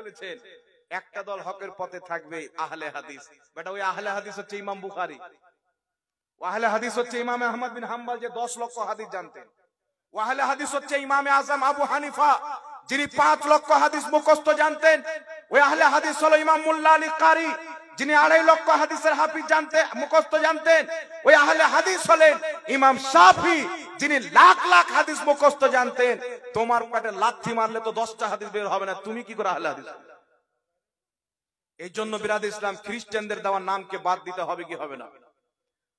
বলেছেন একটা দল হকের পথে থাকবে, আহলে হাদিস। বেটা ওই আহলে হাদিস হচ্ছে ইমাম বুখারী, আহলে হাদিস হচ্ছে ইমাম আহমদ বিন হাম্বল যে 10 লক্ষ হাদিস জানতেন। আহলে হাদিস হচ্ছে ইমামে আজম আবু হানিফা যিনি 5 লক্ষ হাদিস মুখস্থ জানতেন। ওই আহলে হাদিস হলো ইমাম মুল্লা আলী কারি যিনি 2.5 লক্ষ হাদিসের হাফিজ জানতেন, মুখস্থ জানতেন। ওই আহলে হাদিস হলেন ইমাম শাফি যিনি লাখ লাখ হাদিস মুখস্থ জানতেন। তোমার পেটে লাথি মারলে তো 10টা হাদিস বের হবে না, তুমি কি করে আহলে হাদিস? এই জন্য বিরাদর ইসলাম খ্রিস্টানদের দেওয়া নামকে বাদ দিতে হবে কি হবে না?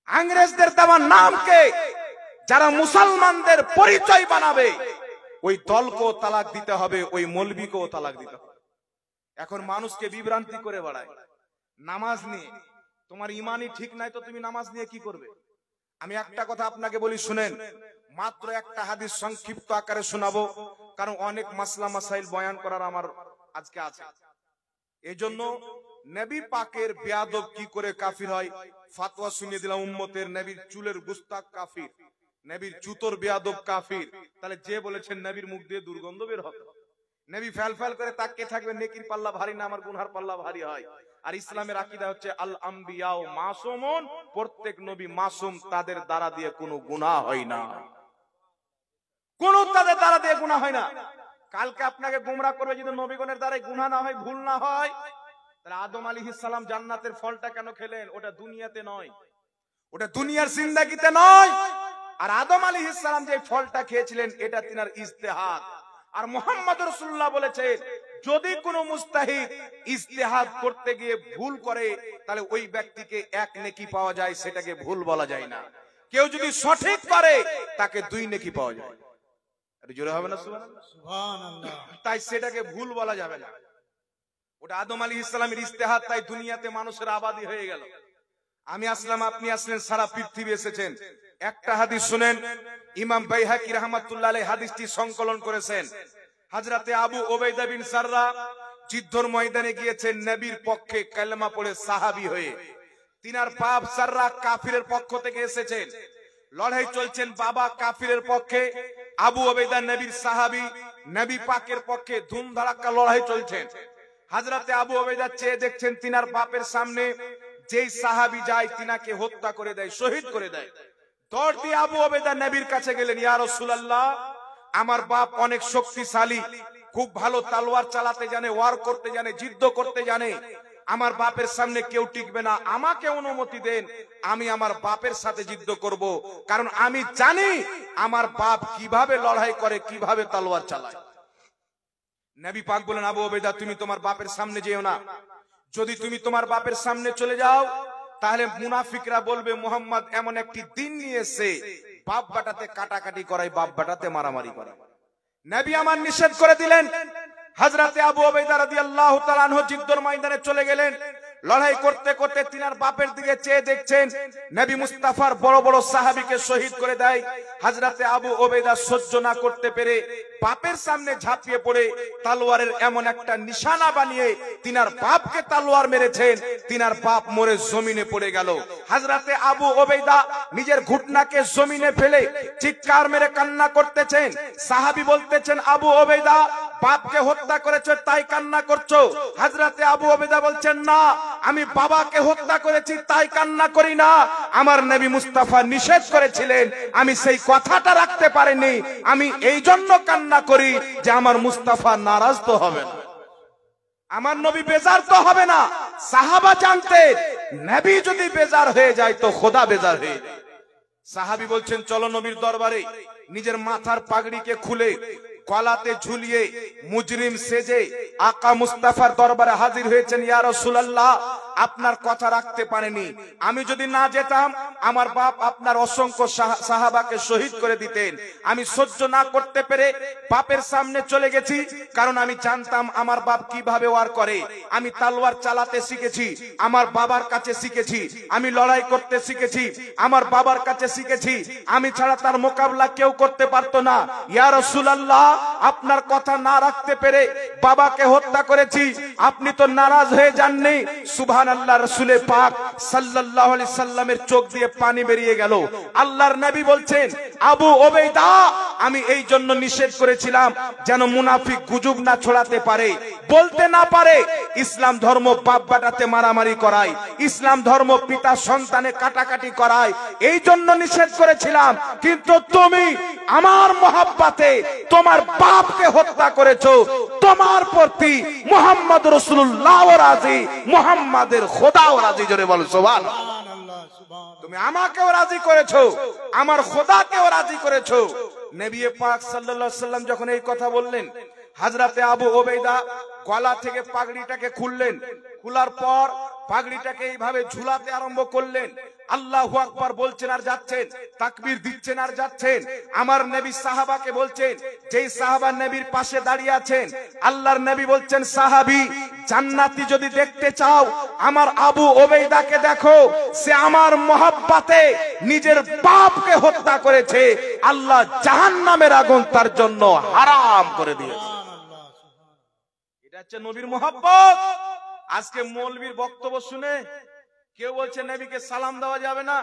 ইংরেজদের দেওয়া নামকে যারা মুসলমানদের পরিচয় বানাবে ওই দলকেও তালাক দিতে হবে, ওই মৌলবীকেও তালাক দিতে হবে। এখন মানুষকে বিভ্রান্তি করে বেড়ায় নামাজ নিয়ে। তোমার ইমানই ঠিক নাই তো তুমি নামাজ নিয়ে কি করবে? আমি একটা কথা আপনাকে বলি শুনেন, মাত্র একটা হাদিস সংক্ষিপ্ত আকারে শোনাবো, কারণ অনেক মাসলা মাসাইল বয়ান করার আমার আজকে আছে। এজন্য নবী পাকের বেয়াদব কি করে কাফির হয় ফতোয়া শুনিয়ে দিলাম উম্মতের। নবীর চুলের গুস্তাখ কাফির, নবীর জুতোর বেয়াদব কাফির। তাহলে যে বলেছেন নবীর মুখ দিয়ে দুর্গন্ধ বের হবে, নবী ফ্যাল ফ্যাল করে তাকিয়ে থাকবে, নেকির পাল্লা ভারী না আমার গুনহার পাল্লা ভারী হয়। আর ইসলামের আকীদা হচ্ছে আল আম্বিয়াউ মাসুমুন, প্রত্যেক নবী মাসুম, তাদের দ্বারা দিয়ে কোনো গুনাহ হয় না, কোনো তাদের দ্বারা দিয়ে গুনাহ হয় না। কালকে আপনাকে গোমরাহ করবে যদি নবীগণের দ্বারা গুনাহ না হয়, ভুল না হয়। তাহলে আদম আলাইহিস সালাম জান্নাতের ফলটা কেন খেলেন? ওটা দুনিয়াতে নয়, ওটা দুনিয়ার জিন্দেগিতে নয়। আর আদম আলাইহিস সালাম যে ফলটা খেয়েছিলেন এটা তিনার ইজতিহাদ। আর মুহাম্মদ রাসূলুল্লাহ বলেছেন যদি কোনো মুস্তাহিদ ইজতিহাদ করতে গিয়ে ভুল করে তাহলে ওই ব্যক্তিকে 1 নেকি পাওয়া যায়, সেটাকে ভুল বলা যায় না। কেউ যদি সঠিক করে তাকে 2 নেকি পাওয়া যায়। আর জোরে হবে না সুবহানাল্লাহ? তাই সেটাকে ভুল বলা যাবে না। ওটা আদম আলাইহিস সালামের ইজতিহাদ, তাই দুনিয়াতে মানুষের আবাদি হয়ে গেল। আমি আসলাম, আপনি আসলেন, সারা পৃথিবী এসেছেন। একটা হাদিস শুনেন, ইমাম বাইহাকি রাহমাতুল্লাহ আলাইহি হাদিসটি সংকলন করেছেন। হযরতে আবু উবাইদা বিন সাররা যুদ্ধের ময়দানে গিয়েছেন নবীর পক্ষে কালেমা পড়ে সাহাবী হয়ে। তিনার বাপ সাররা কাফিরের পক্ষ থেকে এসেছেন, লড়াই চলছেন, বাবা কাফিরের পক্ষে, আবু উবাইদা নবীর সাহাবী, নবী পাকের পক্ষে ধুমধাড়াক্কা লড়াই চলছে। হযরতে আবু উবাইদা চেয়ে দেখছেন তিনার বাপের সামনে যেই সাহাবী যায় তিনাকে হত্যা করে দেয়, শহীদ করে দেয়। দৌড় দিয়ে আবু উবাইদা নবীর কাছে গেলেন, ইয়া রাসূলুল্লাহ, আমার বাপ অনেক শক্তিশালী, খুব ভালো তলোয়ার চালাতে জানে, ওয়ার করতে জানে, যুদ্ধ করতে জানে, আমার বাপের সামনে কেউ টিকবে না, আমাকে অনুমতি দেন, আমি আমার বাপের সাথে যুদ্ধ করব, কারণ আমি জানি আমার বাপ কিভাবে লড়াই করে, কিভাবে তলোয়ার চালায়। নবী পাক বলেন, আবু উবাইদা তুমি তোমার বাপের সামনে যেও না, যদি তুমি তোমার বাপের সামনে চলে যাও তাহলে মুনাফিকরা বলবে মুহাম্মদ এমন একটি দিন নিয়ে এসে বাপ বেটাতে কাটাকাটি করায়, বাপ বেটাতে মারামারি করে। নবী আমার নিষেধ করে দিলেন। হযরতে আবু উবাইদা রাদিয়াল্লাহু তাআলা আনহু যুদ্ধের ময়দানে চলে গেলেন। লড়াই করতে করতে তিনার বাপের দিকে চেয়ে দেখছেন নবী মুস্তাফার বড় বড় সাহাবীকে শহীদ করে দেয়। হযরতে আবু উবাইদা সহ্য না করতে পেরে বাপের সামনে ঝাঁপিয়ে পড়ে তলোয়ারের এমন একটা নিশানা বানিয়ে তিনার বাপকে তলোয়ার মেরেছেন, তিনার বাপ মরে জমিনে পড়ে গেল। হযরতে আবু উবাইদা নিজের ঘুটনাকে জমিনে ফেলে চিৎকার মেরে কান্না করতেছেন। সাহাবী বলতেছেন, আবু উবাইদা বাপকে হত্যা করেছো তাই কান্না করছো? হযরতে আবু উবাইদা বলছেন, না, আমি বাবাকে হত্যা করেছি তাই কান্না করি না, আমার নবী মুস্তাফা নিষেধ করেছিলেন, আমি সেই কথাটা রাখতে পারিনি, আমি এই জন্য কান্না করি যে আমার মুস্তাফা নারাজ তো হবে না, আমার নবী বেজার তো হবে না। সাহাবা জানতেন নবী যদি বেজার হয়ে যায় তো খোদা বেজার হয়ে যায়। সাহাবী বলছেন, চলো নবীর দরবারে। নিজের মাথার পাগড়িকে খুলে গলাতে ঝুলিয়ে মুজরিম সেজে আকা মুস্তাফার দরবারে হাজির হয়েছেন। ইয়া রাসূলুল্লাহ, আপনার কথা রাখতে পারেনি, আমি যদি না যেতাম আমার বাপ আপনার অসংখ্য সাহাবাকে শহীদ করে দিতেন, আমি সহ্য না করতে পেরে বাপের সামনে চলে গেছি, কারণ আমি জানতাম আমার বাপ কিভাবে ওয়ার করে। আমি তলোয়ার চালাতে শিখেছি, আমার বাবার কাছে শিখেছি, আমি লড়াই করতে শিখেছি, আমার বাবার কাছে শিখেছি, আমি ছাড়া তার মোকাবিলা কেউ করতে পারতো না। ইয়া রাসূলুল্লাহ, আপনার কথা না রাখতে পেরে বাবাকে হত্যা করেছি, আপনি তো নারাজ হয়ে যাননি? সুবহানাল্লাহ। রাসূলে পাক সাল্লাল্লাহু আলাইহি সাল্লামের চোখ দিয়ে পানি বেরিয়ে গেল। আল্লাহর নবী বলছেন, আবু উবাইদা আমি এই জন্য নিষেধ করেছিলাম যেন মুনাফিক গুজব না ছড়াতে পারে, বলতে না পারে ইসলাম ধর্ম বাপ বেটাতে মারামারি করায়, ইসলাম ধর্ম পিতা সন্তানে কাটাকাটি করায়, এই জন্য নিষেধ করেছিলাম। কিন্তু তুমি আমার মহব্বতে তোমার বাপকে হত্যা করেছো, তোমার প্রতি মুহাম্মদ রাসূলুল্লাহ রাজি, মুহাম্মাদের খোদাও রাজি। জোরে বলো সুবহানাল্লাহ। তুমি আমাকেও রাজি করেছো, আমার খোদাকেও রাজি করেছো। নবী পাক সাল্লাল্লাহু আলাইহি সাল্লাম যখন এই কথা বললেন, হযরতে আবু ওবাইদা গলা থেকে পাগড়িটাকে খুললেন, খোলার পর পাগড়িটাকে এইভাবে ঝুলাতে আরম্ভ করলেন। আল্লাহু আকবার বলছেন আর যাচ্ছেন, তাকবীর দিচ্ছেন আর যাচ্ছেন। আমার নবী সাহাবাকে বলছেন, যেই সাহাবা নবীর পাশে দাঁড়িয়ে আছেন, আল্লাহর নবী বলছেন, সাহাবী জান্নাতি যদি দেখতে চাও আমার আবু ওবাইদাকে দেখো, সে আমার মহব্বতে নিজের বাপকে হত্যা করেছে, আল্লাহ জাহান্নামের আগুন তার জন্য হারাম করে দিয়েছে। এটা হচ্ছে নবীর মহব্বত। আজকে মৌলবীর বক্তব্য শুনে কেউ বলছে নবীকে সালাম দেওয়া যাবে না,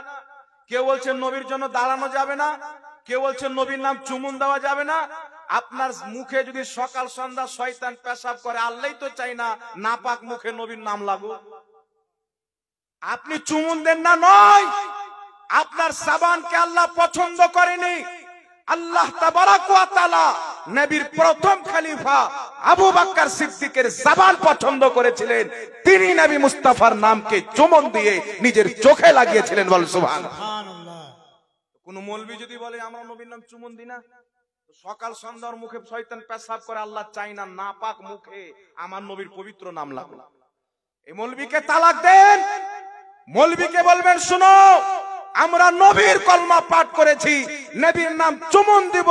কেউ বলছে নবীর জন্য দাঁড়ানো যাবে না, কেউ বলছে নবীর নাম চুমুন দেওয়া যাবে না। আপনার মুখে যদি সকাল সন্ধ্যা শয়তান পেশাব করে, আল্লাহই তো চাই না নাপাক মুখে নবীর নাম লাগুক। আপনি চুমুন দেন না নয়, আপনার সাবানকে আল্লাহ পছন্দ করেনি। আল্লাহ তাবারাক ওয়া তাআলা নবীর প্রথম খলিফা আবু বকর সিদ্দিকের জবান পছন্দ করেছিলেন, তিনি নবী মুস্তাফার নামকে চুমন দিয়ে নিজের চোখে লাগিয়েছিলেন। বল সুবহানাল্লাহ। কোন মৌলবি যদি বলে আমরা নবীর নাম চুমন দিই না, সকাল সন্ধ্যার মুখে শয়তান পেশাব করে, আল্লাহ চাই না নাপাক মুখে আমার নবীর পবিত্র নাম লাগলো, এই মৌলবিকে তালাক দেন। মৌলবিকে বলবেন, শুনো আমরা নবীর কলমা পাঠ করেছি, নবীর নাম চুমন দিব,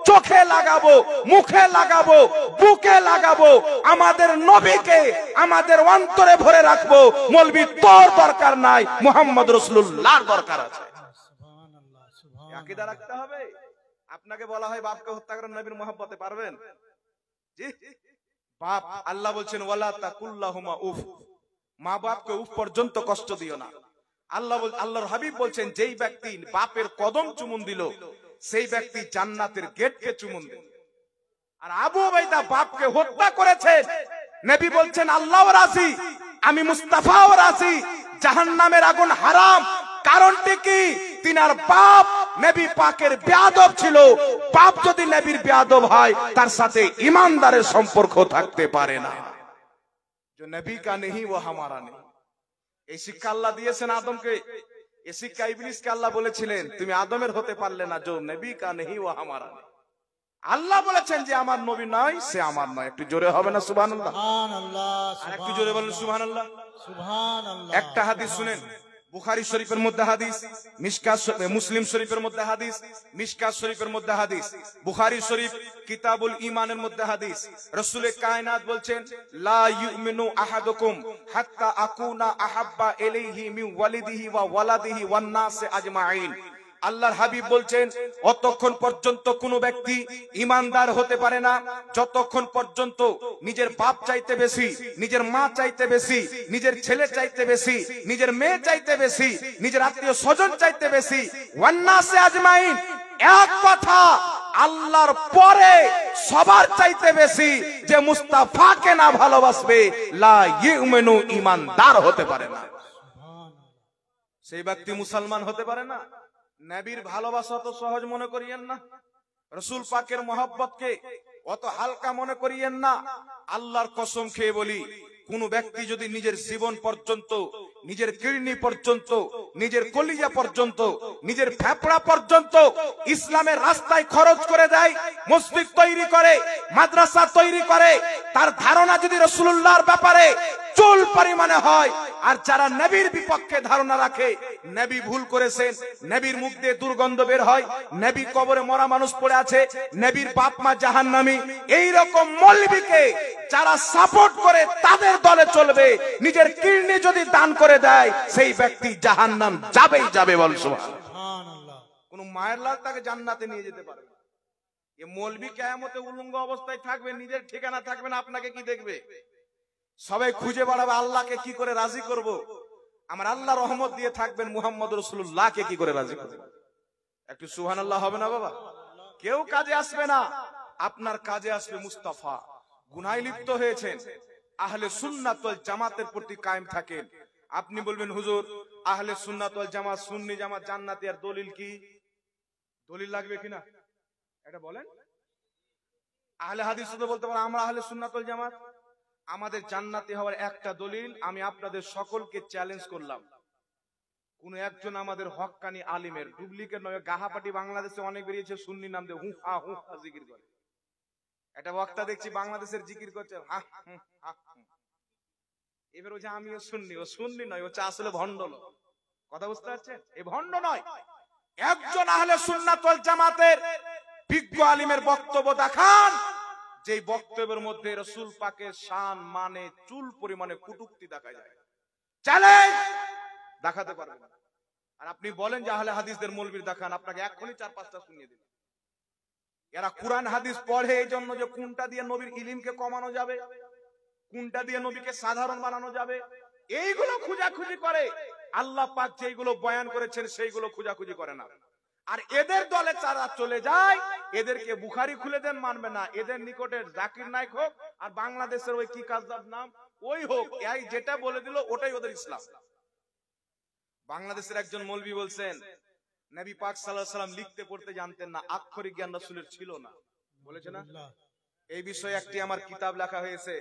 চোখে লাগাবো, মুখে লাগাবো, বুকে লাগাবো, আমাদের নবীকে আমাদের অন্তরে ভরে রাখবো। মৌলবি তোর দরকার নাই, মুহাম্মদ রাসূলুল্লাহর দরকার আছে। সুবহানাল্লাহ, সুবহানাল্লাহ। আকীদা রাখতে হবে। আপনাকে বলা হয় বাপকে হত্যা করে নবীর মহব্বতে পারবেন? জি, বাপ আল্লাহ বলছেন ওয়ালা তাকুল্লাহুমা উফ, মা বাপকে উফ পর্যন্ত কষ্ট দিও না। আল্লাহর হাবিব বলছেন, যেই ব্যক্তি বাপের কদম চুমুন দিল সেই ব্যক্তি জান্নাতের গেটকে চুমুন দিল। আর আবু উবাইদা বাপকে হত্যা করেছেন, নবী বলছেন আল্লাহও রাজি, আমি মুস্তাফাও রাজি, জাহান্নামের আগুন হারাম। কারণটি কি? তিনার বাপ নবী পাকের বেয়াদব ছিল। বাপ যদি নবীর বেয়াদব হয় তার সাথে ঈমানদারের সম্পর্ক থাকতে পারে না। जो नबी का नहीं वो हमारा नहीं। এই শিক্ষা আল্লাহ দিয়েছেন আদমকে, এই শিক্ষা ইবলিসকে আল্লাহ বলেছিলেন তুমি আদমের হতে পারলে না, जो नबी का नहीं वो हमारा नहीं। আল্লাহ বলেছেন যে আমার নবী নয় সে আমার নয়। একটু জোরে হবে না সুবহানাল্লাহ? সুবহানাল্লাহ। আর একটু জোরে বলেন সুবহানাল্লাহ। সুবহানাল্লাহ। একটা হাদিস শুনেন, বুখারী শরীফের মধ্যে হাদিস, মুসলিম শরীফের মধ্যে হাদিস, মিশকাত শরীফের মধ্যে হাদিস, বুখারী শরীফ কিতাবুল ঈমানের মধ্যে হাদিস। রাসূল কায়নাত বলছেন লা ইউমিনু আহাদুকুম হাত্তা আকুনা আহাব্বা ইলাইহি মিন ওয়ালিদিহি ওয়া ওয়ালাদিহি ওয়ান নাস আজমাইন। আল্লাহর হাবিব বলছেন অতক্ষণ পর্যন্ত কোন ব্যক্তি ঈমানদার হতে পারে না যতক্ষণ পর্যন্ত নিজের বাপ চাইতে বেশি, নিজের মা চাইতে বেশি, নিজের ছেলে চাইতে বেশি, নিজের মেয়ে চাইতে বেশি, নিজের আত্মীয় স্বজন চাইতে বেশি, ওয়ান নাস আজমাইন, এক কথা আল্লাহর পরে সবার চাইতে বেশি যে মুস্তাফাকে না ভালোবাসবে লা ইউমিনু, ঈমানদার হতে পারে না। সেই ব্যক্তি মুসলমান হতে পারে না। নবীর ভালোবাসা তো সহজ মনে করিয়েন না, রাসূল পাকের মহব্বতকে অত হালকা মনে করিয়েন না। আল্লাহর কসম খেয়ে বলি, কোন ব্যক্তি যদি নিজের জীবন পর্যন্ত, নিজের কিডনি পর্যন্ত, নিজের কলিজা পর্যন্ত, নিজের ফেফড়া পর্যন্ত ইসলামের রাস্তায় খরচ করে দেয়, মসজিদ তৈরি করে, মাদ্রাসা তৈরি করে, তার ধারণা যদি রাসূলুল্লাহর ব্যাপারে চুল পরিমাণে হয়, আর যারা নবীর বিপক্ষে ধারণা রাখে, নবী ভুল করেছেন, নবীর মুখ দিয়ে দুর্গন্ধ বের হয়, নবী কবরে মরা মানুষ পড়ে আছে, নবীর বাপ মা জাহান্নামী, এই রকম মৌলবীকে যারা সাপোর্ট করে তাদের দলে চলবে, নিজের কিডনি যদি দান করে দেয় সেই ব্যক্তি জাহান্নাম যাবেই যাবে। বল সুবহানাল্লাহ। কোন মায়ের লাল তাকে জান্নাতে নিয়ে যেতে পারবে না। এই মৌলবী কিয়ামতে উলঙ্গ অবস্থায় থাকবে, নিজের ঠিকানা থাকবে না, আপনাকে কি দেখবে? সবাই খুঁজে বেড়াবে আল্লাহকে কি করে রাজি করব। আমার আল্লাহ রহমত দিয়ে থাকবেন মুহাম্মদ রাসূলুল্লাহকে কি করে রাজি করব। একটু সুবহানাল্লাহ হবে না বাবা? কেউ কাজে আসবে না, আপনার কাজে আসবে মুস্তাফা। গুনাহে লিপ্ত হয়েছেন, আহলে সুন্নাত ওয়াল জামাতের প্রতি কায়েম থাকেন। আপনি বলবেন হুজুর আহলে সুন্নাত ওয়াল জামাত সুন্নি জামাত জান্নাতি, আর দলিল কি? দলিল লাগবে কিনা এটা বলেন। আহলে হাদিস তো বলতে পারে আমরা আহলে সুন্নাত ওয়াল জামাত, আমাদের জান্নাতি হওয়ার একটা দলিল আমি আপনাদের সকলকে চ্যালেঞ্জ করলাম, কোন একজন আমাদের হক্কানি আলিমের ডুপ্লিকেট নয়, গাহাপাটি বাংলাদেশে অনেক বেরিয়েছে সুন্নি নাম দিয়ে হুহা হুহা জিকির করে। একটা বক্তা দেখছি বাংলাদেশের জিকির করছে এবার ওই যে আমিও সুন্নি, ও সুন্নি নয়, ও আসলে ভণ্ড লোক। কথা বুঝতে পারছেন? এই ভণ্ড নয়, একজন আহলে সুন্নাত ওয়াল জামাতের বিজ্ঞ আলিমের বক্তব্য দেখান যে বক্তব্যের মধ্যে রাসূল পাকের শান মানে চুল পরিমাণে কটূক্তি দেখা যায়। চ্যালেঞ্জ দেখাতে পারবেন। আর আপনি বলেন যে আহলে হাদিসদের মৌলবীর দেখান, আপনাকে এখনই 4-5টা শুনিয়ে দিবেন। এরা কোরআন হাদিস পড়ে এই জন্য যে কোনটা দিয়ে নবীর ইলমকে কমানো যাবে, কোনটা দিয়ে নবীকে সাধারণ বানানো যাবে, এইগুলো খোঁজাখুঁজি করে। আল্লাহ পাক যেগুলো বয়ান করেছেন সেইগুলো খোঁজাখুঁজি করে না। আর এদের দলে যারা চলে যায় এদেরকে বুখারী খুলে দেন, মানবে না। এদের নিকটে জাকির নায়েক হোক আর বাংলাদেশের ওই কি কাজদার নাম ওই হোক, এই যেটা বলে দিল ওটাই ওদের ইসলাম। বাংলাদেশের একজন মৌলবী বলছেন নবী পাক সাল্লাল্লাহু আলাইহি ওয়াসাল্লাম লিখতে পড়তে জানতেন না, আক্ষরিক জ্ঞান রাসূলের ছিল না, বলেছে না? এই বিষয়ে একটি আমার কিতাব লেখা হয়েছে,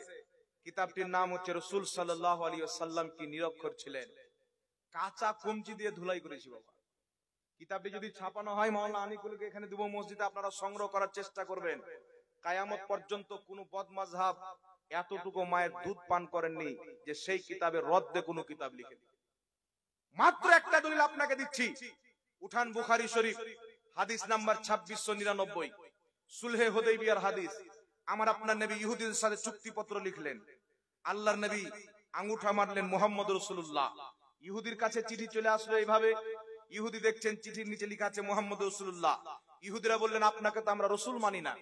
কিতাবটির নাম হচ্ছে রাসূল সাল্লাল্লাহু আলাইহি ওয়াসাল্লাম কি নিরক্ষর ছিলেন। কাঁচা কমচি দিয়ে ধুলাই করেছি বাবা। কিতাবটি যদি ছাপানো হয় মাওলানা আনিকুলকে এখানে দেব মসজিদে, আপনারা সংগ্রহ করার চেষ্টা করবেন। কিয়ামত পর্যন্ত কোন বদমাযহাব এতটুকু মায়ের দুধ পান করেননি যে সেই কিতাবের রদ্দে কোনো কিতাব লিখে। মাত্র একটা দলিল আপনাকে দিচ্ছি, উঠান বুখারী শরীফ হাদিস নাম্বার 2699, সুলহে হুদাইবিয়ার হাদিস। আমার আপনার নবী ইহুদিদের সাথে চুক্তিপত্র লিখলেন, আল্লাহর নবী আঙ্গুঠা মারলেন মুহাম্মদ রাসূলুল্লাহ। ইহুদির কাছে চিঠি চলে আসলো এইভাবে, ইহুদি দেখছেন চিঠির নিচে লেখা আছে মুহাম্মদ রাসূলুল্লাহ। ইহুদিরা বললেন আপনাকে তো আমরা রাসূল মানি না,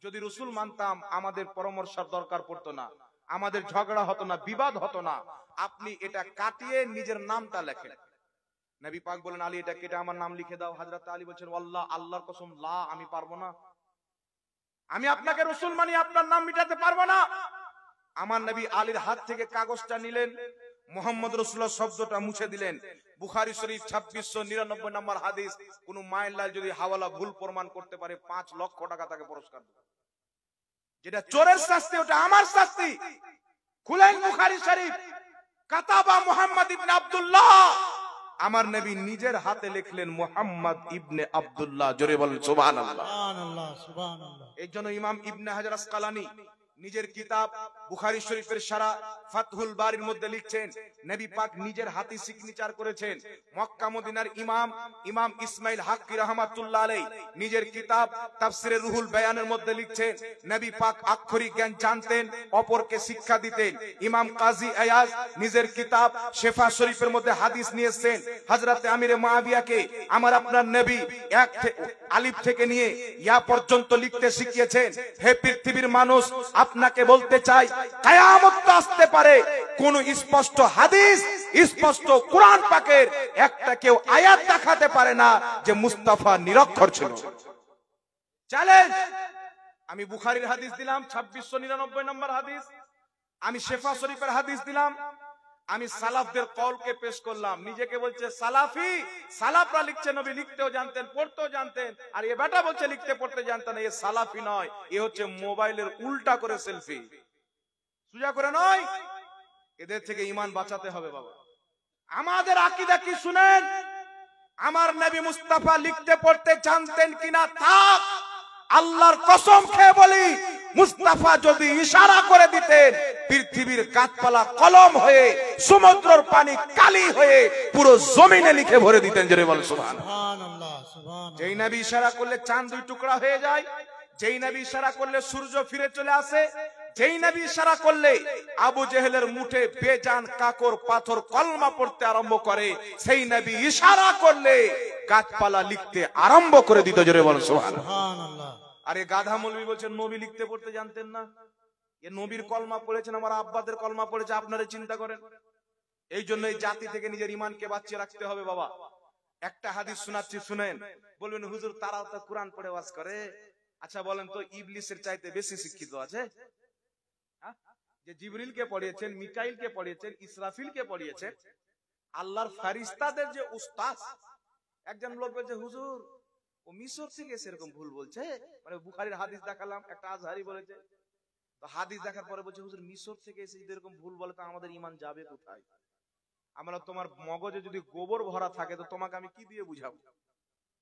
যদি রাসূল মানতাম আমাদের পরামর্শের দরকার পড়তো না, আমাদের ঝগড়া হতো না, বিবাদ হতো না, আপনি এটা কাটিয়ে নিজের নামটা লেখেন। নবী পাক বলেন আলী এটা কেটে আমার নাম লিখে দাও। হযরত আলী বলেন ওয়াল্লাহ আল্লাহর কসম লা, আমি পারবো না, আমি আপনাকে রাসূল মানি, আপনার নাম মিটাতে পারবো না। আমার নবী আলীর হাত থেকে কাগজটা নিলেন, মুহাম্মদ রাসূলুল্লাহ শব্দটা মুছে দিলেন। বুখারী শরীফ 2699 নম্বর হাদিস, কোন মায়ের লাল যদি হাওয়ালা ভুল প্রমাণ করতে পারে 5 লক্ষ টাকা তাকে পুরস্কার দেবে। যেটা চোরের শাস্তি ওটা আমার শাস্তি। খুলেন বুখারী শরীফ, কাতাবা মুহাম্মদ ইবনে আব্দুল্লাহ, আমার নবী নিজের হাতে লিখলেন মুহাম্মদ ইবনে আব্দুল্লাহ। জোরে বলেন সুবহানাল্লাহ। সুবহানাল্লাহ সুবহানাল্লাহ। এই জন্য ইমাম ইবনে হাজার আসকালানী নিজের কিতাব বুখারী শরীফের শারা ফাতহুল বারির মধ্যে লিখছেন নবী পাক নিজের হাতে সিগনেচার করেছেন। মক্কা মদিনার ইমাম ইসমাইল হাক্কি রাহমাতুল্লাহ আলাইহি নিজের কিতাব তাফসিরে রুহুল বায়ানের মধ্যে লিখছেন নবী পাক আক্ষরিক জ্ঞান জানতেন, অপরকে শিক্ষা দিতেন। ইমাম কাজী আয়াজ নিজের কিতাব শেফা শরীফের মধ্যে হাদিস নিয়ে এসেছেন হযরত আমিরে মুআবিয়াকে আমার আপনার নবী এক আলিফ থেকে নিয়ে ইয়া পর্যন্ত লিখতে শিখিয়েছেন। হে পৃথিবীর মানুষ, আপনাকে বলতে চাই কিয়ামত আসতে পারে, কোন স্পষ্ট হাদিস স্পষ্ট কোরআন পাকের একটা কেউ আয়াত দেখাতে পারে না যে মুস্তাফা নিরক্ষর ছিল। চ্যালেঞ্জ। আমি বুখারীর হাদিস দিলাম 2699 নম্বর হাদিস, আমি শেফা শরীফের হাদিস দিলাম, আমি সালাফদের কওলকে পেশ করলাম। নিজেকে বলছে সালাফি, সালাফরা লিখছে নবী লিখতেও জানতেন পড়তেও জানতেন, আর এ বেটা বলছে লিখতে পড়তে জানতেন না। এ সালাফি নয়, এ হচ্ছে মোবাইলের উল্টা করে সেলফি, সোজা করে নয়। এদের থেকে ঈমান বাঁচাতে হবে বাবা। আমাদের আকীদা কি শুনেন, আমার নবী মুস্তাফা লিখতে পড়তে জানতেন কিনা থাক, আল্লাহর কসম খেয়ে বলি মুস্তাফা যদি ইশারা করে দিতেন পৃথিবীর গাছপালা কলম হয়ে সমুদ্রের পানি কালি হয়ে পুরো জমিনে লিখে ভরে দিতেন। জোরে বল সুবহানাল্লাহ। যেই নবী ইশারা করলে চাঁদ দুই টুকরা হয়ে যায়, যেই নবী ইশারা করলে সূর্য ফিরে চলে আসে, যেই নবী ইশারা করলে আবু জেহেলের মুঠে বেজান কাকর পাথর কলমা পড়তে আরম্ভ করে, সেই নবী ইশারা করলে গাছপালা লিখতে আরম্ভ করে দিত। জোরে বল সুবহানাল্লাহ। আরে গাধা মৌলবী বলছেন নবী লিখতে পড়তে জানতেন না। এ নবীর কলমা পড়েছেন, আমার আব্বাদের কলমা পড়েছে, আপনারা চিন্তা করেন। এই জন্য এই জাতি থেকে নিজের ঈমানকে বাঁচিয়ে রাখতে হবে বাবা। একটা হাদিস শোনাচ্ছি, শুনেন। বলবেন হুজুর তারাও তো কোরআন পড়ে ওয়াজ করে। আচ্ছা বলেন তো ইবলিসের চাইতে বেশি শিক্ষিত আছে? যে জিবরিলকে পড়িয়েছেন, মিকাইলকে পড়িয়েছেন, ইসরাফিলকে পড়িয়েছেন, আল্লাহর ফেরেশতাদের যে উস্তাদ। একজন লোক বলছে হুজুর ও মিশর থেকে এরকম ভুল বলছে, মানে বুখারীর হাদিস দেখালাম, একটা আজহারি বলেছে, তো হাদিস দেখার পরে বলছে হুজুর মিশর থেকে এসে যদি এরকম ভুল বলে তো আমাদের ঈমান যাবে কোথায়? আমরা তোমার মগজে যদি গোবর ভরা থাকে তো তোমাকে আমি কি দিয়ে বুঝাবো?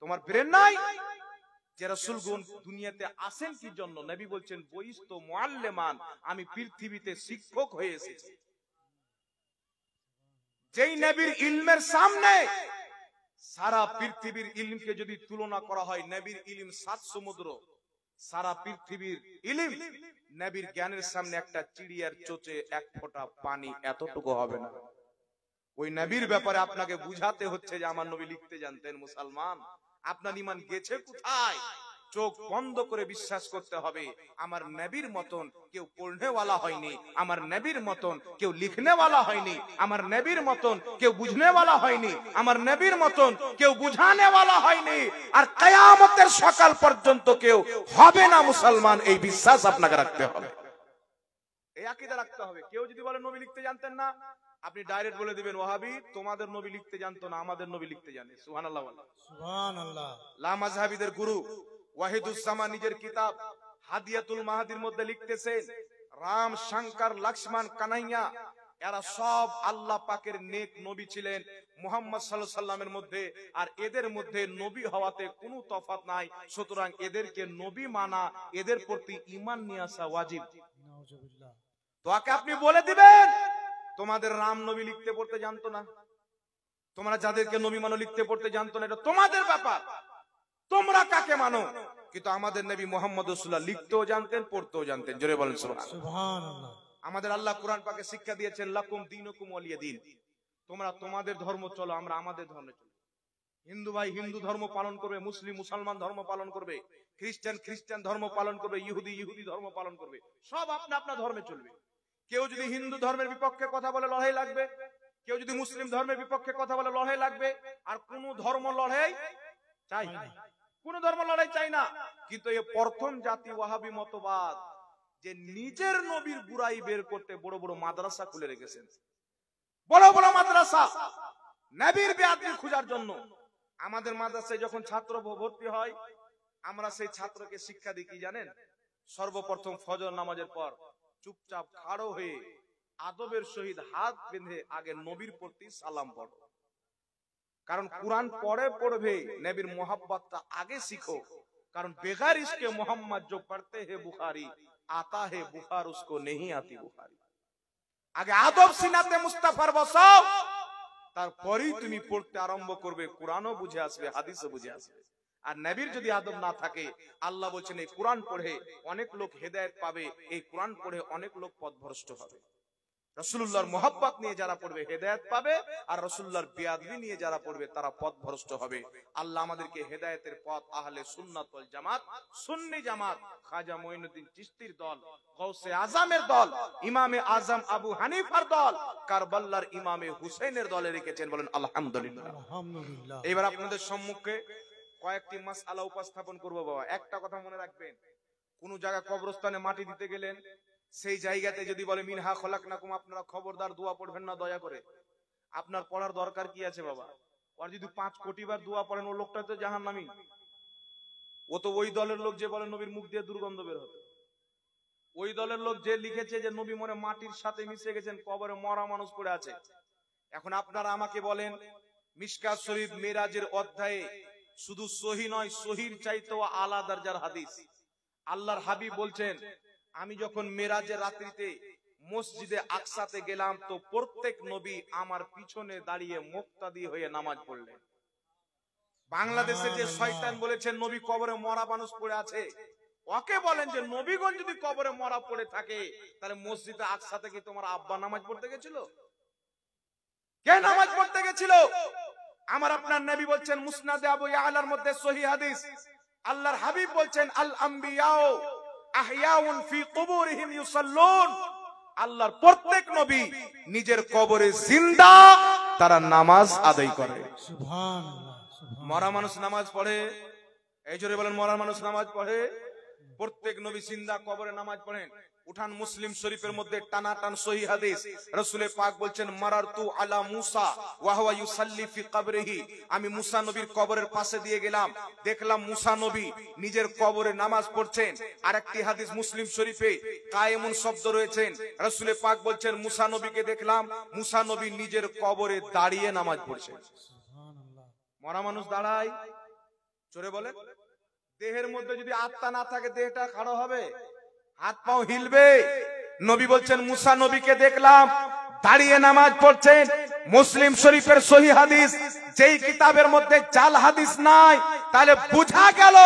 তোমার ব্রেন নাই? যে রাসূলগণ দুনিয়াতে আসেন কি জন্য? নবী বলছেন বইস্ত মুআল্লিমান, আমি পৃথিবীতে শিক্ষক হয়ে এসেছি। যেই নবীর ইলমের সামনে সারা পৃথিবীর ইলমকে যদি তুলনা করা হয়, নবীর ইলম 7 সমুদ্র, সারা পৃথিবীর ইলম নবীর জ্ঞানের সামনে একটা চিড়িয়ার চোচে এক ফোঁটা পানি এতটুকু হবে না। ওই নবীর ব্যাপারে আপনাকে বুঝাতে হচ্ছে যে আমার নবী লিখতে জানতেন। মুসলমান, আপনার ঈমান গেছে কোথায়? চোখ বন্ধ করে বিশ্বাস করতে হবে আমার নবীর মতন কেউ পড়নেওয়ালা হয়নি, আমার নবীর মতন কেউ লিখনেওয়ালা হয়নি, আমার নবীর মতন কেউ বুঝনেওয়ালা হয়নি, আমার নবীর মতন কেউ বুঝানেওয়ালা হয়নি, আর কিয়ামতের সকাল পর্যন্ত কেউ হবে না। মুসলমান, এই বিশ্বাস আপনাকে রাখতে হবে, এই আকীদা রাখতে হবে। কেউ যদি বলে নবী লিখতে জানতেন না, আপনি ডাইরেক্ট বলে দিবেন ওয়াহাবি তোমাদের নবী লিখতে জানতো না, আমাদের নবী লিখতে জানে। সুবহানাল্লাহ বলো। সুবহানাল্লাহ। লা মাযহাবিদের গুরু ওয়াহিদুজ্জামান নিজের কিতাব হাদিয়াতুল মাহাদির মধ্যে লিখতেছেন, রাম, শঙ্কর, লক্ষ্মণ, কানাইয়া এরা সব আল্লাহ পাকের নেক নবী ছিলেন মুহাম্মদ সাল্লাল্লাহু আলাইহি সাল্লামের মধ্যে, আর এদের মধ্যে নবী হওয়াতে কোনো তফাৎ নাই। সুতরাং এদেরকে নবী মানা, এদের প্রতি ঈমান নিয়ে আসা ওয়াজিব। নাউজুবিল্লাহ। তো আপনি বলে দিবেন তোমাদের রাম নবী লিখতে পড়তে জানতো না, তোমরা যাদেরকে নবী মানো লিখতে পড়তে জানতো না, এটা তোমাদের ব্যাপার, তোমরা কাকে মানো। কিন্তু আমাদের নবী মুহাম্মদ রাসূলুল্লাহ লিখতেও জানতেন, পড়তেও জানতেন। জোরে বলেন সুবহানাল্লাহ। আমাদের আল্লাহ কোরআন পাকে শিক্ষা দিয়েছেন লাকুম দীনুকুম ওয়ালিয়া দীন, তোমরা তোমাদের ধর্ম চলো, আমরা আমাদের ধর্মে চলি। হিন্দু ভাই হিন্দু ধর্ম পালন করবে, মুসলিম মুসলমান ধর্ম পালন করবে, খ্রিস্টান খ্রিস্টান ধর্ম পালন করবে, ইহুদি ইহুদি ধর্ম পালন করবে, সব আপনা আপনা ধর্মে চলবে। কেউ যদি হিন্দু ধর্মের বিপক্ষে কথা বলে লড়াই লাগবে, কেউ যদি মুসলিম ধর্মের বিপক্ষে কথা বলে লড়াই লাগবে। আর কোন ধর্ম লড়াই চাই না, কোন ধর্ম লড়াই চাই না। কিন্তু এই প্রথম জাতি ওয়াহাবি মতবাদ, যে নিজের নবীর বুরাই বের করতে বড় বড় মাদ্রাসা খুলে রেখেছেন, বড় বড় মাদ্রাসা নবীর বেয়াদবি খোঁজার জন্য। আমাদের মাদ্রাসায় যখন ছাত্র ভর্তি হয়, আমরা সেই ছাত্রকে শিক্ষা দিই কি জানেন? সর্বপ্রথম ফজর নামাজের পর চুপচাপ খাড়ো হয়ে আদবের সহিত হাত বেঁধে আগে নবীর প্রতি সালাম পড়ো। কারণ কোরআন পড়ে পড়বে, নবীর মোহাব্বতটা আগে শিখো। কারণ বেগার ইশকে মোহাম্মদ जो पढ़ते हैं बुखारी आता है बुखार उसको नहीं आती बुखारी। আগে আদব সিনাতে মুস্তাফার বসাও, তারপরেই তুমি পড়তে আরম্ভ করবে। কোরআনও বুঝে আসবে, হাদিসও বুঝে আসবে। আর নবীর যদি আদব না থাকে, আল্লাহ বলেন এই কোরআন পড়ে অনেক লোক হেদায়েত পাবে, এই কোরআন পড়ে অনেক লোক পথভ্রষ্ট হবে। রাসূলুল্লাহর মোহাব্বত নিয়ে যারা পড়বে হেদায়েত পাবে, আর রাসূলুল্লাহর বেয়াদবি নিয়ে যারা পড়বে তারা পথভ্রষ্ট হবে। আল্লাহ আমাদেরকে হেদায়েতের পথ আহলে সুন্নাত ওয়াল জামাত, সুন্নি জামাত, খাজা মঈনুদ্দিন চিশতির দল, গাউসে আজমের দল, ইমামে আজম আবু হানিফার দল, কারবালার ইমামে হুসাইনের দলে রেখেছেন। বলেন আলহামদুলিল্লাহ। আলহামদুলিল্লাহ। এবার আপনাদের সম্মুখে কয়েকটি মাসআলা উপস্থাপন করব। বাবা একটা কথা মনে রাখবেন, কোন জায়গা কবরস্থানে মাটি দিতে গেলেন, সেই জায়গাতে যদি বলে মিনহা খলাকনাকুম, আপনারা খবরদার দোয়া পড়বেন না দয়া করে। আপনার পড়ার দরকার কি আছে বাবা? আর যদি 5 কোটি বার দোয়া পড়েন, ও লোকটা তো জাহান্নামী। ও তো ওই দলের লোক যে বলে নবীর মুখ দিয়ে দুর্গন্ধ বের হবে। ওই দলের লোক যে লিখেছে যে নবী মনে মাটির সাথে মিশে গেছেন, কবরে মরা মানুষ পড়ে আছে। এখন আপনারা আমাকে বলেন, মিশকাত শরীফ মেরাজের অধ্যায়ে শুধু সহি নয়, সহির চাইতেও আলা দরজার হাদিস। আল্লাহর হাবিব বলছেন, আমি যখন মেরাজের রাত্রিতে মসজিদে আকসাতে গেলাম, তো প্রত্যেক নবী আমার পিছনে দাঁড়িয়ে মুক্তাদি হয়ে নামাজ পড়লেন। বাংলাদেশে যে শয়তান বলেছেন নবী কবরে মরা মানুষ পড়ে আছে, ওকে বলেন যে নবীগণ যদি কবরে মরা পড়ে থাকে, তাহলে মসজিদে আকসাতে কি তোমার আব্বা নামাজ পড়তে গেছিল? কে নামাজ পড়তে গেছিল? আমার আপনার নবী বলছেন মুসনাদে আবু ইয়ালার মধ্যে সহিহ হাদিস, আল্লাহর হাবিব বলছেন আল আম্বিয়াউ আহইয়াউন ফি কুবুরিহিম ইউসাল্লুন। আল্লাহর প্রত্যেক নবী নিজের কবরে জিন্দা, তারা নামাজ আদায় করে। সুবহানাল্লাহ মরা মানুষ নামাজ পড়ে, এই জোরে বলেন মরা মানুষ নামাজ পড়ে। প্রত্যেক নবী জিন্দা কবরে নামাজ পড়েন। উঠান মুসলিম শরীফের মধ্যে টানাটান সহি হাদিস, রাসূল পাক বলছেন মারারতু আলা মুসা ওয়া হুয়া ইউসাল্লি ফি কবরিহি, আমি মুসা নবীর কবরের পাশে দিয়ে গেলাম, দেখলাম মুসা নবী নিজের কবরে নামাজ পড়ছেন। আরেকটি হাদিস মুসলিম শরীফে কায়েমুন শব্দ রয়েছেন, রাসূল পাক বলছেন মুসা নবীকে দেখলাম, মুসা নবী নিজের কবরে দাঁড়িয়ে নামাজ পড়ছেন। সুবহানাল্লাহ। মরা মানুষ দাঁড়ায়, জোরে বলেন। দেহের মধ্যে যদি আত্মা না থাকে দেহটা খাড়া হবে, হাত পাও হিলবে। নবী বলছেন মুসা নবীকে দেখলাম দাঁড়িয়ে নামাজ পড়ছেন। মুসলিম শরীফের সহি হাদিস, যেই কিতাবের মধ্যে জাল হাদিস নাই, তাহলে বোঝা গেল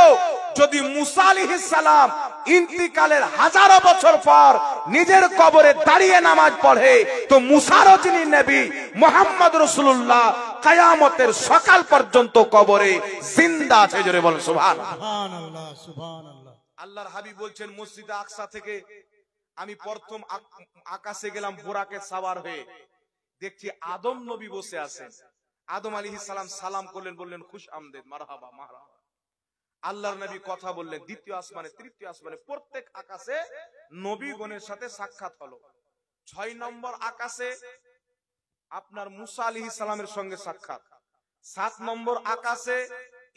যদি মুসা আলাইহিস সালাম ইন্তিকালের হাজারো বছর পর নিজের কবরে দাঁড়িয়ে নামাজ পড়ে, তো মুসারও যিনি নবী মুহাম্মদ রাসূলুল্লাহ কিয়ামতের সকাল পর্যন্ত কবরে জিন্দা আছে। জোরে বলেন সুবহানাল্লাহ। সুবহানাল্লাহ, সুবহানাল্লাহ। আল্লাহর হাবিব বলছেন মসজিদে আকসা থেকে আমি প্রথম আকাশে গেলাম বুরাকে সাওয়ার হয়ে, দেখছি আদম নবী বসে আছেন। আদম আলাইহিস সালাম সালাম করলেন, বললেন খুশ আমদেদ, মারহাবা মারহাবা। আল্লাহর নবী কথা বললেন, দ্বিতীয় আসমানে তৃতীয় আসমানে প্রত্যেক আকাশে নবীগণের সাথে সাক্ষাৎ হলো। 6 নম্বর আকাশে আপনার মুসা আলাইহিস সালামের সঙ্গে সাক্ষাৎ, 7 নম্বর আকাশে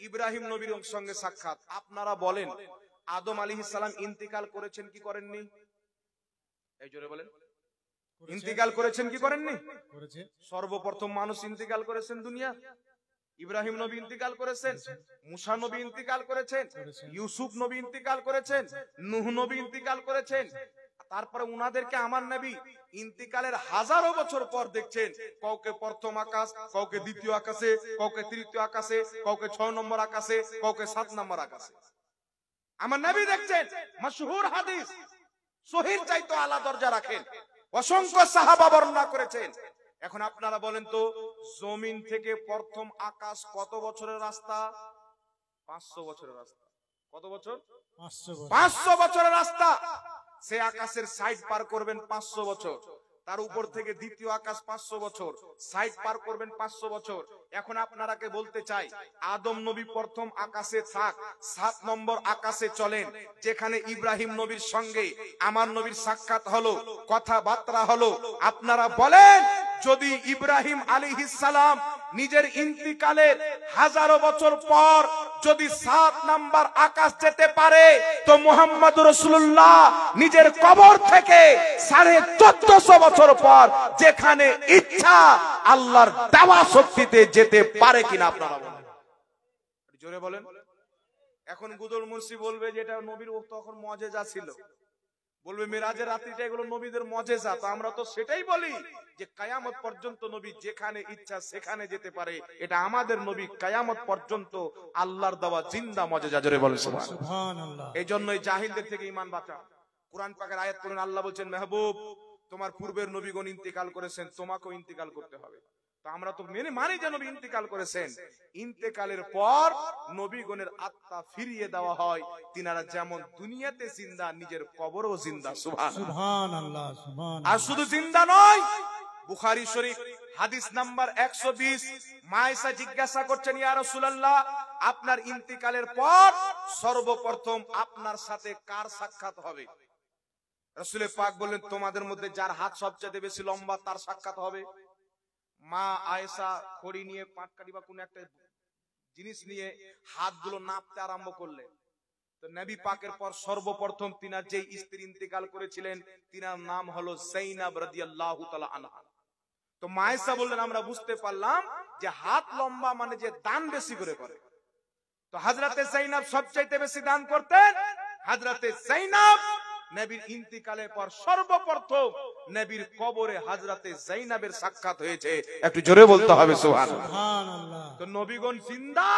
ইব্রাহিম নবীর সঙ্গে সাক্ষাৎ। আপনারা বলেন আদম আলাইহিস সালাম ইন্তিকাল করেছেন কি করেননি? এই জোরে বলেন, ইন্তিকাল করেছেন কি করেননি? করেছে। সর্বপ্রথম মানুষ ইন্তিকাল করেছেন দুনিয়া, ইব্রাহিম নবী ইন্তিকাল করেছেন, মুসা নবী ইন্তিকাল করেছেন, ইউসুফ নবী ইন্তিকাল করেছেন, নূহ নবী ইন্তিকাল করেছেন। তারপরে উনাদেরকে আমার নবী ইন্তিকালের হাজারো বছর পর দেখছেন, কাউকে প্রথম আকাশ, কাউকে দ্বিতীয় আকাশে, কাউকে তৃতীয় আকাশে, কাউকে 6 নম্বর আকাশে, কাউকে 7 নম্বর আকাশে। আমার নবী দেখছেন, মাশহুর হাদিস, সহিহ চাইতো আলা দরজা রাখেন, অসংখ্য সাহাবা বর্ণনা করেছেন। এখন আপনারা বলেন তো, জমিন থেকে প্রথম আকাশ কত বছরের রাস্তা? 500 বছরের রাস্তা। কত বছর? 500 বছরের রাস্তা। সে আকাশের সাইড পার করবেন 500 বছর, তার উপর থেকে দ্বিতীয় আকাশ 500 বছর, সাইড পার করবেন 500 বছর। এখন আপনারাকে বলতে চাই, আদম নবী প্রথম আকাশে থাক, 7 নম্বর আকাশে চলেন, যেখানে ইব্রাহিম নবীর সঙ্গে আমার নবীর সাক্ষাৎ হলো, কথাবার্তা হলো। আপনারা বলেন যদি ইব্রাহিম আলাইহিস সালাম নিজের ইন্তিকালের হাজারো বছর পর যদি 7 নাম্বার আকাশ যেতে পারে, তো মুহাম্মদ রাসূলুল্লাহ নিজের কবর থেকে 1450 বছর পর যেখানে ইচ্ছা আল্লাহর দেওয়া শক্তিতে যেতে পারে কিনা আপনারা বলেন, জোরে বলেন। এখন গুদল মুর্শি বলবে যে এটা নবীর তখন মুজিজা ছিল, বলবে মিরাজের রাত্রিটা এগুলো নবীদের মুজিজা। তো আমরা তো সেটাই বলি যে কিয়ামত পর্যন্ত নবী যেখানে ইচ্ছা সেখানে যেতে পারে, এটা আমাদের নবী কিয়ামত পর্যন্ত আল্লাহর দেওয়া জিন্দা মুজিজা। জোরে বলেন সুবহানাল্লাহ। এই জন্যই জাহিলদের থেকে ঈমান বাঁচা। কুরআন পাকের আয়াত পড়ুন, আল্লাহ বলছেন মেহবুব তোমার পূর্বের নবীগণ ইন্তিকাল করেছেন, তোমাকেও ইন্তিকাল করতে হবে। তো আমরা তো মানি যে নবী ইন্তিকাল করেছেন, ইন্তেকালের পর নবীগণের আত্মা ফিরিয়ে দেওয়া হয়, তিনারা যেমন দুনিয়াতে জিন্দা নিজের কবরও জিন্দা। সুবহানাল্লাহ, সুবহানাল্লাহ। আর শুধু জিন্দা নয়, বুখারী শরীফ হাদিস নাম্বার 120, মা আয়েশা জিজ্ঞাসা করছেন ইয়া রাসূলুল্লাহ আপনার ইন্তিকালের পর সর্বপ্রথম আপনার সাথে কার সাক্ষাৎ হবে? রাসূল পাক বললেন তোমাদের মধ্যে যার হাত সবচেয়ে বেশি লম্বা তার সাক্ষাৎ হবে। মা আয়েশা খড়ি নিয়ে পাটকাঠি বা কোন একটা জিনিস নিয়ে হাতগুলো নাপতে আরম্ভ করলেন। তো নবী পাকের পর সর্বপ্রথম তিনার যে স্ত্রী ইন্তিকাল করেছিলেন তিনার নাম হলো যায়েনাব রাদিয়াল্লাহু তাআলা আনহা। তো মা আয়েশা বললেন আমরা বুঝতে পারলাম যে হাত লম্বা মানে যে দান বেশি করে করে। তো হযরতে যায়েনাব সবচেয়ে বেশি দান করতেন। হযরতে যায়েনাব নবীর ইন্তিকালের পর সর্বপ্রথম নবীর কবরে হযরতে যায়েনাবের সাক্ষাৎ হয়েছে। একটু জোরে বলতে হবে সুবহানাল্লাহ। তো নবীগণ জিন্দা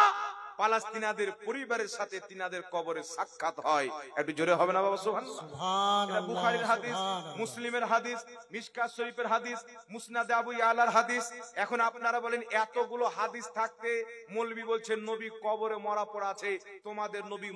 পালাস্তিনাদের পরিবারের সাথে তিনাদের কবরে সাক্ষাৎ হয়। একটু জোরে হবে না বাবা সুবহানাল্লাহ? এটা সুবহানাল্লাহ, বুখারীর হাদিস, সুবহানাল্লাহ। মুসলিমের হাদিস, মিশকাত শরীফের হাদিস, মুসনাদে আবু ইয়ালার হাদিস। এখন আপনারা বলেন এতগুলো হাদিস থাকতে মৌলবী বলছেন নবী কবরে মরা পড়ে আছে, তোমাদের নবী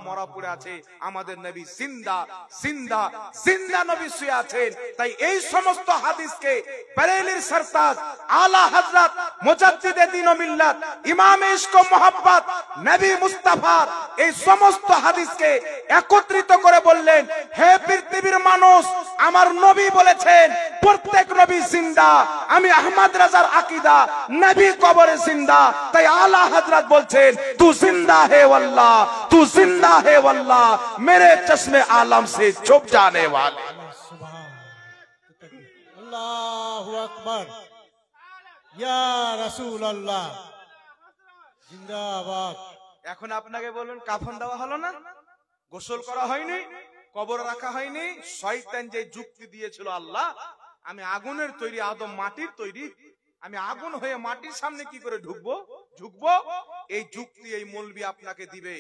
মরা পড়ে আছে, আমাদের নবী জিন্দা জিন্দা জিন্দা নবী শুয়ে আছেন। তাই এই সমস্ত হাদিসকে বেরেলির সরতাজ আলা হযরত মুজাদ্দিদে দ্বীন ও মিল্লাত ইমামে ইশক ও মোহাব্বত নবী মুস্তাফার এই সমস্ত হাদিসকে একত্রিত করে বললেন, হে পৃথিবীর মানুষ, আমার নবী বলেছেন প্রত্যেক নবী জিন্দা। আমি আহমদ রাজার আকীদা নবী কবরে জিন্দা। তাই আলা হযরত বলছেন তু জিন্দা হে ওয়াল্লাহ, তু জিন্দা হে ওয়াল্লাহ, মেরে চশমে আলম से छुप जाने वाले। আল্লাহু আকবার, ইয়া রাসূলুল্লাহ জিন্দাবাদ। এখন আপনাকে বলুন কাফন দেওয়া হলো না, গোসল করা হয়নি, কবর রাখা হয়নি। শয়তান যে যুক্তি দিয়েছিল, আল্লাহ আমি আগুনের তৈরি, আদম মাটির তৈরি, আমি আগুন হয়ে মাটির সামনে কি করে ঝুঁকবো, এই যুক্তি এই মৌলবী আপনাকে দিবে।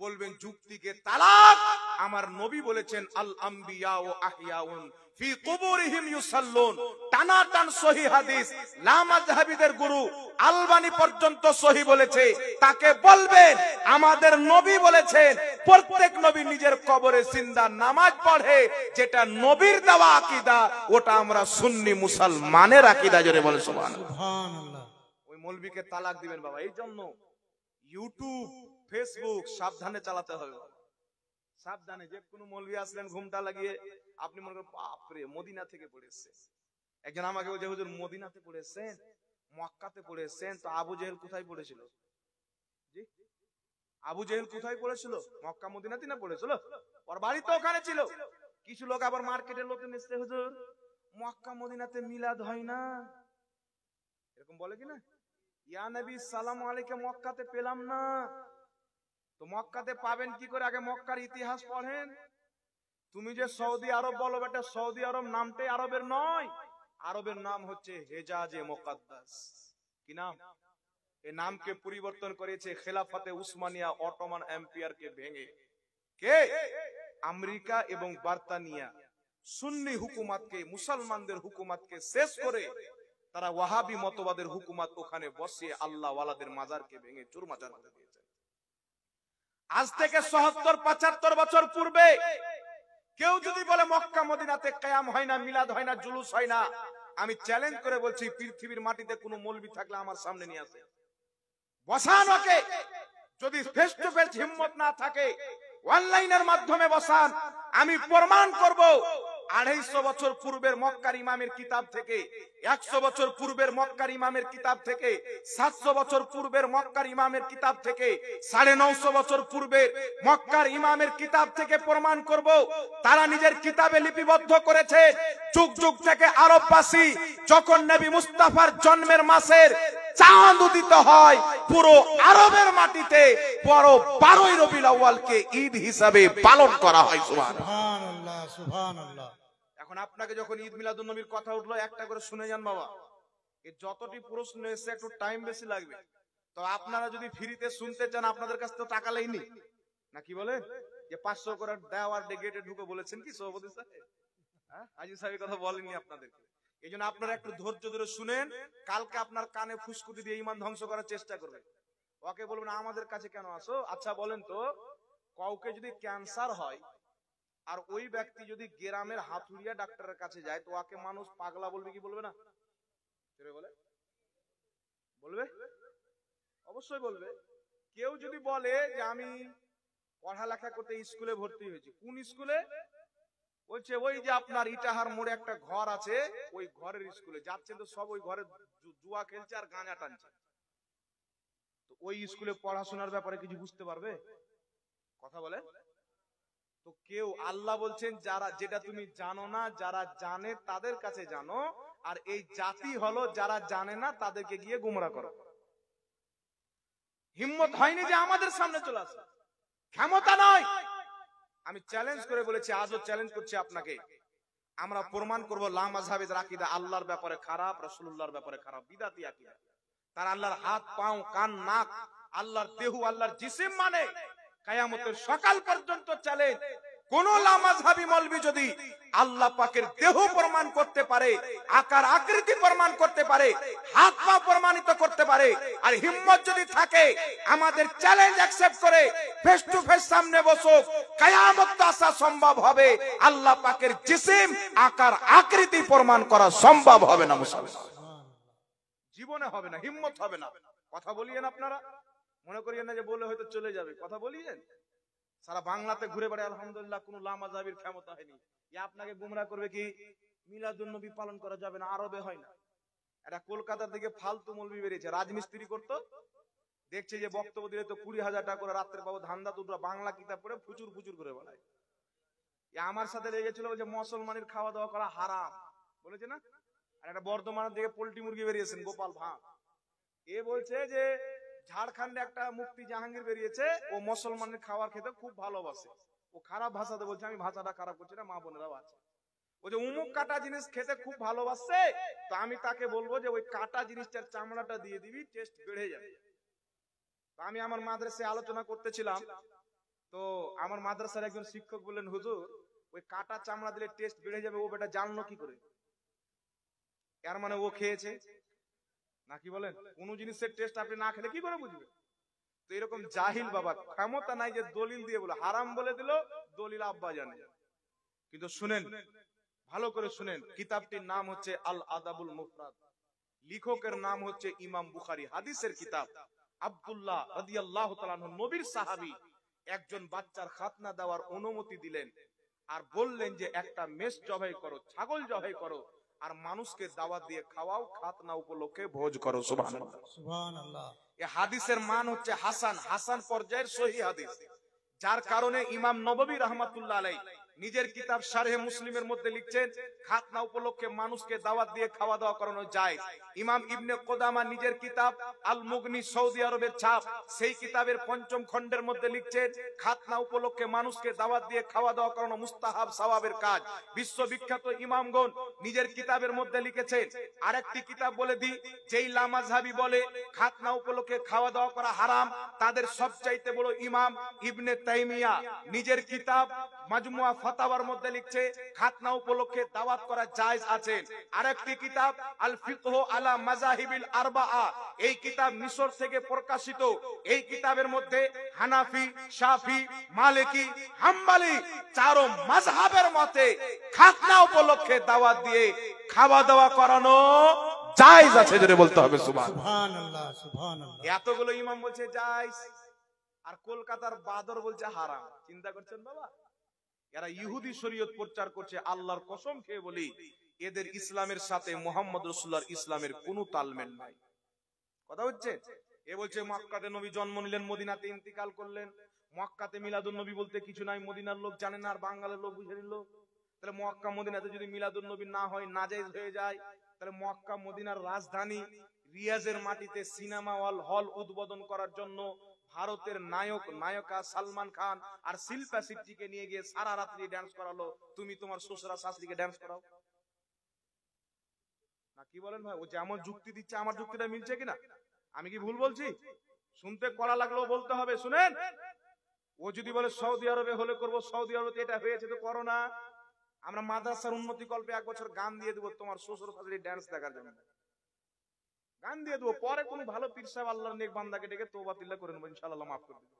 বলবেন যুক্তিকে তালাক। আমার নবী বলেছেন আল আম্বিয়া ও আহিয়াউন ফি কুবুরিহিম ইউসাল্লুন, টানাটান সহিহ হাদিস, লা মাযহাবিদের গুরু আলবানী পর্যন্ত সহিহ বলেছে। তাকে বলবেন আমাদের নবী বলেছেন প্রত্যেক নবী নিজের কবরে জিন্দা নামাজ পড়ে, যেটা নবীর দেওয়া আকীদা, ওটা আমরা সুন্নি মুসলমানের আকীদা। জোরে বলেন সুবহানাল্লাহ। ওই মৌলবীকে তালাক দিবেন বাবা। এই জন্য ইউটিউব ফেসবুক সাবধানে চালাতে হবে, সাবধানে। যে কোনো মৌলবী আসলেন ঘুমটা লাগিয়ে, আপনি মনে করেন বাপরে মদিনা থেকে পড়েছে। একজন আমাকে বলছে হুজুর মদিনাতে পড়েছেন, মক্কাতে পড়েছেন, তো আবু জেহেল কোথায় পড়েছিল? জি, আবু জেহেল কোথায় পড়েছিল? মক্কা মদিনাতে না পড়েছিল? ওর বাড়ি তো ওখানে ছিল। কিছু লোক আবার মার্কেটের লোকে এসে হুজুর মক্কা মদিনাতে মিলাদ হয় না, এরকম বলে কিনা? ইয়া নবী সালাম আলাইকুম মক্কাতে পেলাম না। তো মক্কাতে পাবেন কি করে? আগে মক্কার ইতিহাস পড়েন। তুমি যে সৌদি আরব বলো, বেটা সৌদি আরব নামটাই আরবের নয়, আরবের নাম হচ্ছে হেজাজে মুকদ্দাস। কি নাম? এই নামকে পরিবর্তন করেছে খেলাফতে উসমানিয়া অটোমান এম্পায়ারকে ভেঙে কে? আমেরিকা এবং বার্তানিয়া সুন্নি হুকুমতকে, মুসলমানদের হুকুমতকে শেষ করে তারা ওয়াহাবি মতবাদের হুকুমত ওখানে বসিয়ে আল্লাহ ওয়ালাদের মাজারকে ভেঙে চুরমাচার করে দিয়েছে। আজ থেকে ৭০-৭৫ বছর পূর্বে কেউ যদি বলে মক্কা মদিনাতে কিয়াম হয় না, মিলাদ হয় না, জুলুস হয় না, আমি চ্যালেঞ্জ করে বলছি পৃথিবীর মাটিতে কোনো মৌলবী থাকলে আমার সামনে নিয়ে আসে, বসান ওকে। যদি ফেস টু ফেস হিম্মত না থাকে, অনলাইনের মাধ্যমে বসান। আমি প্রমাণ করব ২৫০ বছর পূর্বের মক্কার ইমামের কিতাব থেকে, ১০০ বছর পূর্বের মক্কার ইমামের কিতাব থেকে, ৭০০ বছর পূর্বের মক্কার ইমামের কিতাব থেকে, ৯৫০ বছর পূর্বের মক্কার ইমামের কিতাব থেকে প্রমাণ করব তারা নিজের কিতাবে লিপিবদ্ধ করেছে। যুগ যুগ থেকে আরববাসী যখন নবী মুস্তাফার জন্মের মাসের চাঁদ উদিত হয়, পুরো আরবের মাটিতে বড় ১২ই রবিউল আউয়ালকে ঈদ হিসাবে পালন করা হয়। সুবহানাল্লাহ, সুবহানাল্লাহ। এখন আপনাকে যখন ঈদ মিলাদুন নবীর কথা উঠলো, একটা করে শুনে যান বাবা। এর যতটি প্রশ্ন এসে একটু টাইম বেশি লাগবে। তো আপনারা যদি ফ্রিতে শুনতে চান, আপনাদের কাছে তো টাকা লাইনি না, কি বলেন? যে ৫০০ করে দেওয়ার গেটে ঢুকে বলেছেন কি সভাপতি সাহেব? হ্যাঁ, আজি সাহেব কথা বলেননি আপনাদেরকে। এই জন্য আপনারা একটু ধৈর্য ধরে শুনেন। কালকে আপনার কানে ফুসকুতি দিয়ে ঈমান ধ্বংস করার চেষ্টা করবেন। ওকে বলবেন আমাদের কাছে কেন আসো? আচ্ছা বলেন তো, কাউকে যদি ক্যান্সার হয় আর ওই ব্যক্তি যদি গ্রামের হাতুড়িয়া ডাক্তারের কাছে যায়, তো ওকে মানুষ পাগলা বলবে কি বলবে না? বলবে, অবশ্যই বলবে। কেউ যদি বলে যে আমি পড়ালেখা করতে স্কুলে ভর্তি হয়েছি, কোন স্কুলে? বলছে ওই যে আপনার ইটাহার মোড়ে একটা ঘর আছে, ওই ঘরের স্কুলে যাচ্ছেন। তো সব ওই ঘরে জুয়া খেলছে আর গাঁজা টানছে। তো ওই স্কুলে পড়াশোনার ব্যাপারে কিছু বুঝতে পারবে? কথা বলে তো কেউ। আল্লাহ বলছেন যারা, যেটা তুমি জানো না, যারা জানে তাদের কাছে জানো, আর এই জাতি হলো যারা জানে না তাদেরকে গিয়ে গুমরা করো। হিম্মত হয়নি যে আমাদের সামনে চলে আসে, ক্ষমতা নয়। আমি চ্যালেঞ্জ করে বলেছি, আজও চ্যালেঞ্জ করছি আপনাকে। আমরা প্রমাণ করব লা মাযহাবিদের আকীদা আল্লাহর ব্যাপারে খারাপ, রাসূলুল্লাহর ব্যাপারে খারাপ, বিদাতি আকীদা। তারা আল্লাহর হাত, পাও, কান, নাক, আল্লাহর দেহু আল্লাহর জিসিম মানে কিয়ামতের সকাল পর্যন্ত চ্যালেঞ্জ। কোন লামাযহাবী মৌলবী যদি আল্লাহ পাকের দেহ প্রমাণ করতে পারে, আকার আকৃতি প্রমাণ করতে পারে, হাত পা প্রমাণিত করতে পারে, আর হিম্মত যদি থাকে আমাদের চ্যালেঞ্জ অ্যাকসেপ্ট করে ফেস টু ফেস সামনে বসো, কিয়ামত আসা সম্ভব হবে। আল্লাহ পাকের জিসিম আকার আকৃতি প্রমাণ করা সম্ভব হবে না মুসলমান, জীবনে হবে না, হিম্মত হবে না। কথা বলিয়েন আপনারা, মনে করিয়েন না যে বলে হয়তো চলে যাবে। কথা বলিয়েন, সারা বাংলাতে ঘুরে বেড়ায় আলহামদুলিল্লাহ, কোন লামাযহাবীর ক্ষমতা হয়নি। এ আপনাকে গুমরাহ করবে কি মিলাদুন নবী পালন করা যাবে না, আরবে হয় না। এটা কলকাতার দিকে ফালতু মৌলবী বেরিয়েছে, রাজমিস্ত্রি করতো, দেখছে যে বক্তব্য দিলে তো 20,000 টাকা করে রাত্রে পাবো, ধান্দা দুটো বাংলা কিতাব পড়ে ফুচুর ফুচুর করে বেড়ায়। আমার সাথে লেগেছিল যে মুসলমানের খাওয়া দাওয়া করা হারাম বলেছে না। আর একটা বর্ধমানের দিকে পোল্ট্রি মুরগি বেরিয়েছেন গোপাল ভাঁড়, এ বলছে যে ঝাড়খণ্ডে একটা মুফতি জাহাঙ্গীর বেরিয়েছে, ও মুসলমানের খাবার খেতে খুব ভালোবাসে। ও খারাপ ভাষাতে বলছে, আমি ভাষাটা খারাপ করছি না, মা বোনেরাও আছে। ও যে উমুক কাটা জিনিস খেতে খুব ভালোবাসে, তো আমি তাকে বলবো যে ওই কাটা জিনিসটার চামড়াটা দিয়ে দিবি, টেস্ট বেড়ে যাবে। তো আমি আমার মাদ্রাসায় আলোচনা করতেছিলাম, তো আমার মাদ্রাসার একজন শিক্ষক বললেন, হুজুর ওই কাটা চামড়া দিলে টেস্ট বেড়ে যাবে, ও বেটা জানলো কি করে? এর মানে ও খেয়েছে নাকি বলেন? কোন জিনিসের টেস্ট আপনি না খেলে কি করে বুঝবেন? তো এরকম জাহিল বাবা, ক্ষমতা নাই যে দলিল দিয়ে বলে হারাম বলে দিল, দলিল আব্বা জানে। কিন্তু শুনেন, ভালো করে শুনেন, কিতাবটির নাম হচ্ছে আল আদাবুল মুফরাদ, লেখকের নাম হচ্ছে ইমাম বুখারী, হাদিসের কিতাব। আব্দুল্লাহ রাদিয়াল্লাহু তাআলা আনহু নবীর সাহাবী, একজন বাচ্চার খাতনা দেওয়ার অনুমতি দিলেন আর বললেন যে একটা মেষ জবাই করো, ছাগল জবাই করো, আর মানুষকে দাওয়াত দিয়ে খাওয়াও, খাতনা উপলক্ষে ভোজ করো। সুবহানাল্লাহ, সুবহানাল্লাহ। এই হাদিসের মান হচ্ছে হাসান, হাসান পর্যায়ের সহিহ হাদিস। যার কারণে ইমাম নববী রাহমাতুল্লাহ আলাইহি নিজের কিতাব শারহে মুসলিমের মধ্যে লিখছেন, খাতনা উপলক্ষে মানুষকে দাওয়াত দিয়ে খাওয়া দাওয়া করানো যায়। ইমাম ইবনে কুদামা নিজের কিতাব আল মুগনি, সৌদি আরবের ছাপ, সেই কিতাবের 5ম খণ্ডের মধ্যে লিখছেন, খাতনা উপলক্ষে মানুষকে দাওয়াত দিয়ে খাওয়া দাওয়া করানো মুস্তাহাব সওয়াবের কাজ। বিশ্ববিখ্যাত ইমামগণ নিজের কিতাবের মধ্যে লিখেছেন। আরেকটি কিতাব বলে দিই, যেই লামাযহাবী বলে খাতনা উপলক্ষে খাওয়া দাওয়া করা হারাম, তাদের সবচাইতে বড় ইমাম ইবনে তাইমিয়া নিজের কিতাব মাজমুয়া ফাতাওয়ার মধ্যে লিখছে, খাতনা উপলক্ষে দাওয়াত করা জায়েজ আছে। আরেকটি কিতাব আল ফিকহু আলা মাযাহিবিল আরবাআ, এই কিতাব মিশর থেকে প্রকাশিত। এই কিতাবের মধ্যে হানাফি, শাফি, মালিকি, হাম্বলি চারো মাযহাবের মতে খাতনা উপলক্ষে দাওয়াত দিয়ে খাওয়া দাওয়া করানো জায়েজ আছে। জোরে বলতে হবে সুবহানাল্লাহ, সুবহানাল্লাহ। এতগুলো ইমাম বলছে জায়েজ, আর কলকাতার বাদর বলছে হারাম। চিন্তা করছেন বাবা, এরা ইহুদি শরীয়ত প্রচার করছে। আল্লাহর কসম খেয়ে বলি, এদের ইসলামের সাথে মুহাম্মদ রাসূলুল্লাহর ইসলামের কোনো তালমেল নাই। কথা হচ্ছে, এ বলছে মক্কাতে নবী জন্ম নিলেন, মদিনাতে ইন্তিকাল করলেন, মক্কাতে মিলাদুন নবী বলতে কিছু নাই, মদিনার লোক জানে না আর বাঙালির লোক বুঝে নিল। তাহলে মক্কা মদিনাতে যদি মিলাদুন নবী না হয়, নাজায়েজ হয়ে যায়, তাহলে মক্কা মদিনার রাজধানী রিয়াজের মাটিতে সিনেমা হল উদ্বোধন করার জন্য ভারতের নায়কা সালমান খান আর শিল্পা শিল্পীকে নিয়ে গিয়ে সারা রাত্রি ড্যান্স করালো। তুমি তোমার শ্বশুরা শাশুড়িকে ড্যান্স করাও না? কি বলেন ভাই? ও যেমন যুক্তি দিচ্ছে, আমার যুক্তিটা মিলছে কিনা? আমি কি ভুল বলছি? শুনতে কড়া লাগলেও বলতে হবে। শুনেন, ও যদি বলে সৌদি আরবে হলে করবো, সৌদি আরবে এটা হয়েছে তো করো না। আমরা মাদ্রাসার উন্নতি কল্পে 1 বছর গান দিয়ে দেবো তোমার শ্বশুর শাশুড়ি ড্যান্স দেখার জন্য, গান দিয়ে দেবো। পরে কোন ভালো পীর সাহেব আল্লাহর নেক বান্দাকে ডেকে তওবা তিল্লাহ করে নেবো, ইনশাআল্লাহ মাফ করে দেবে।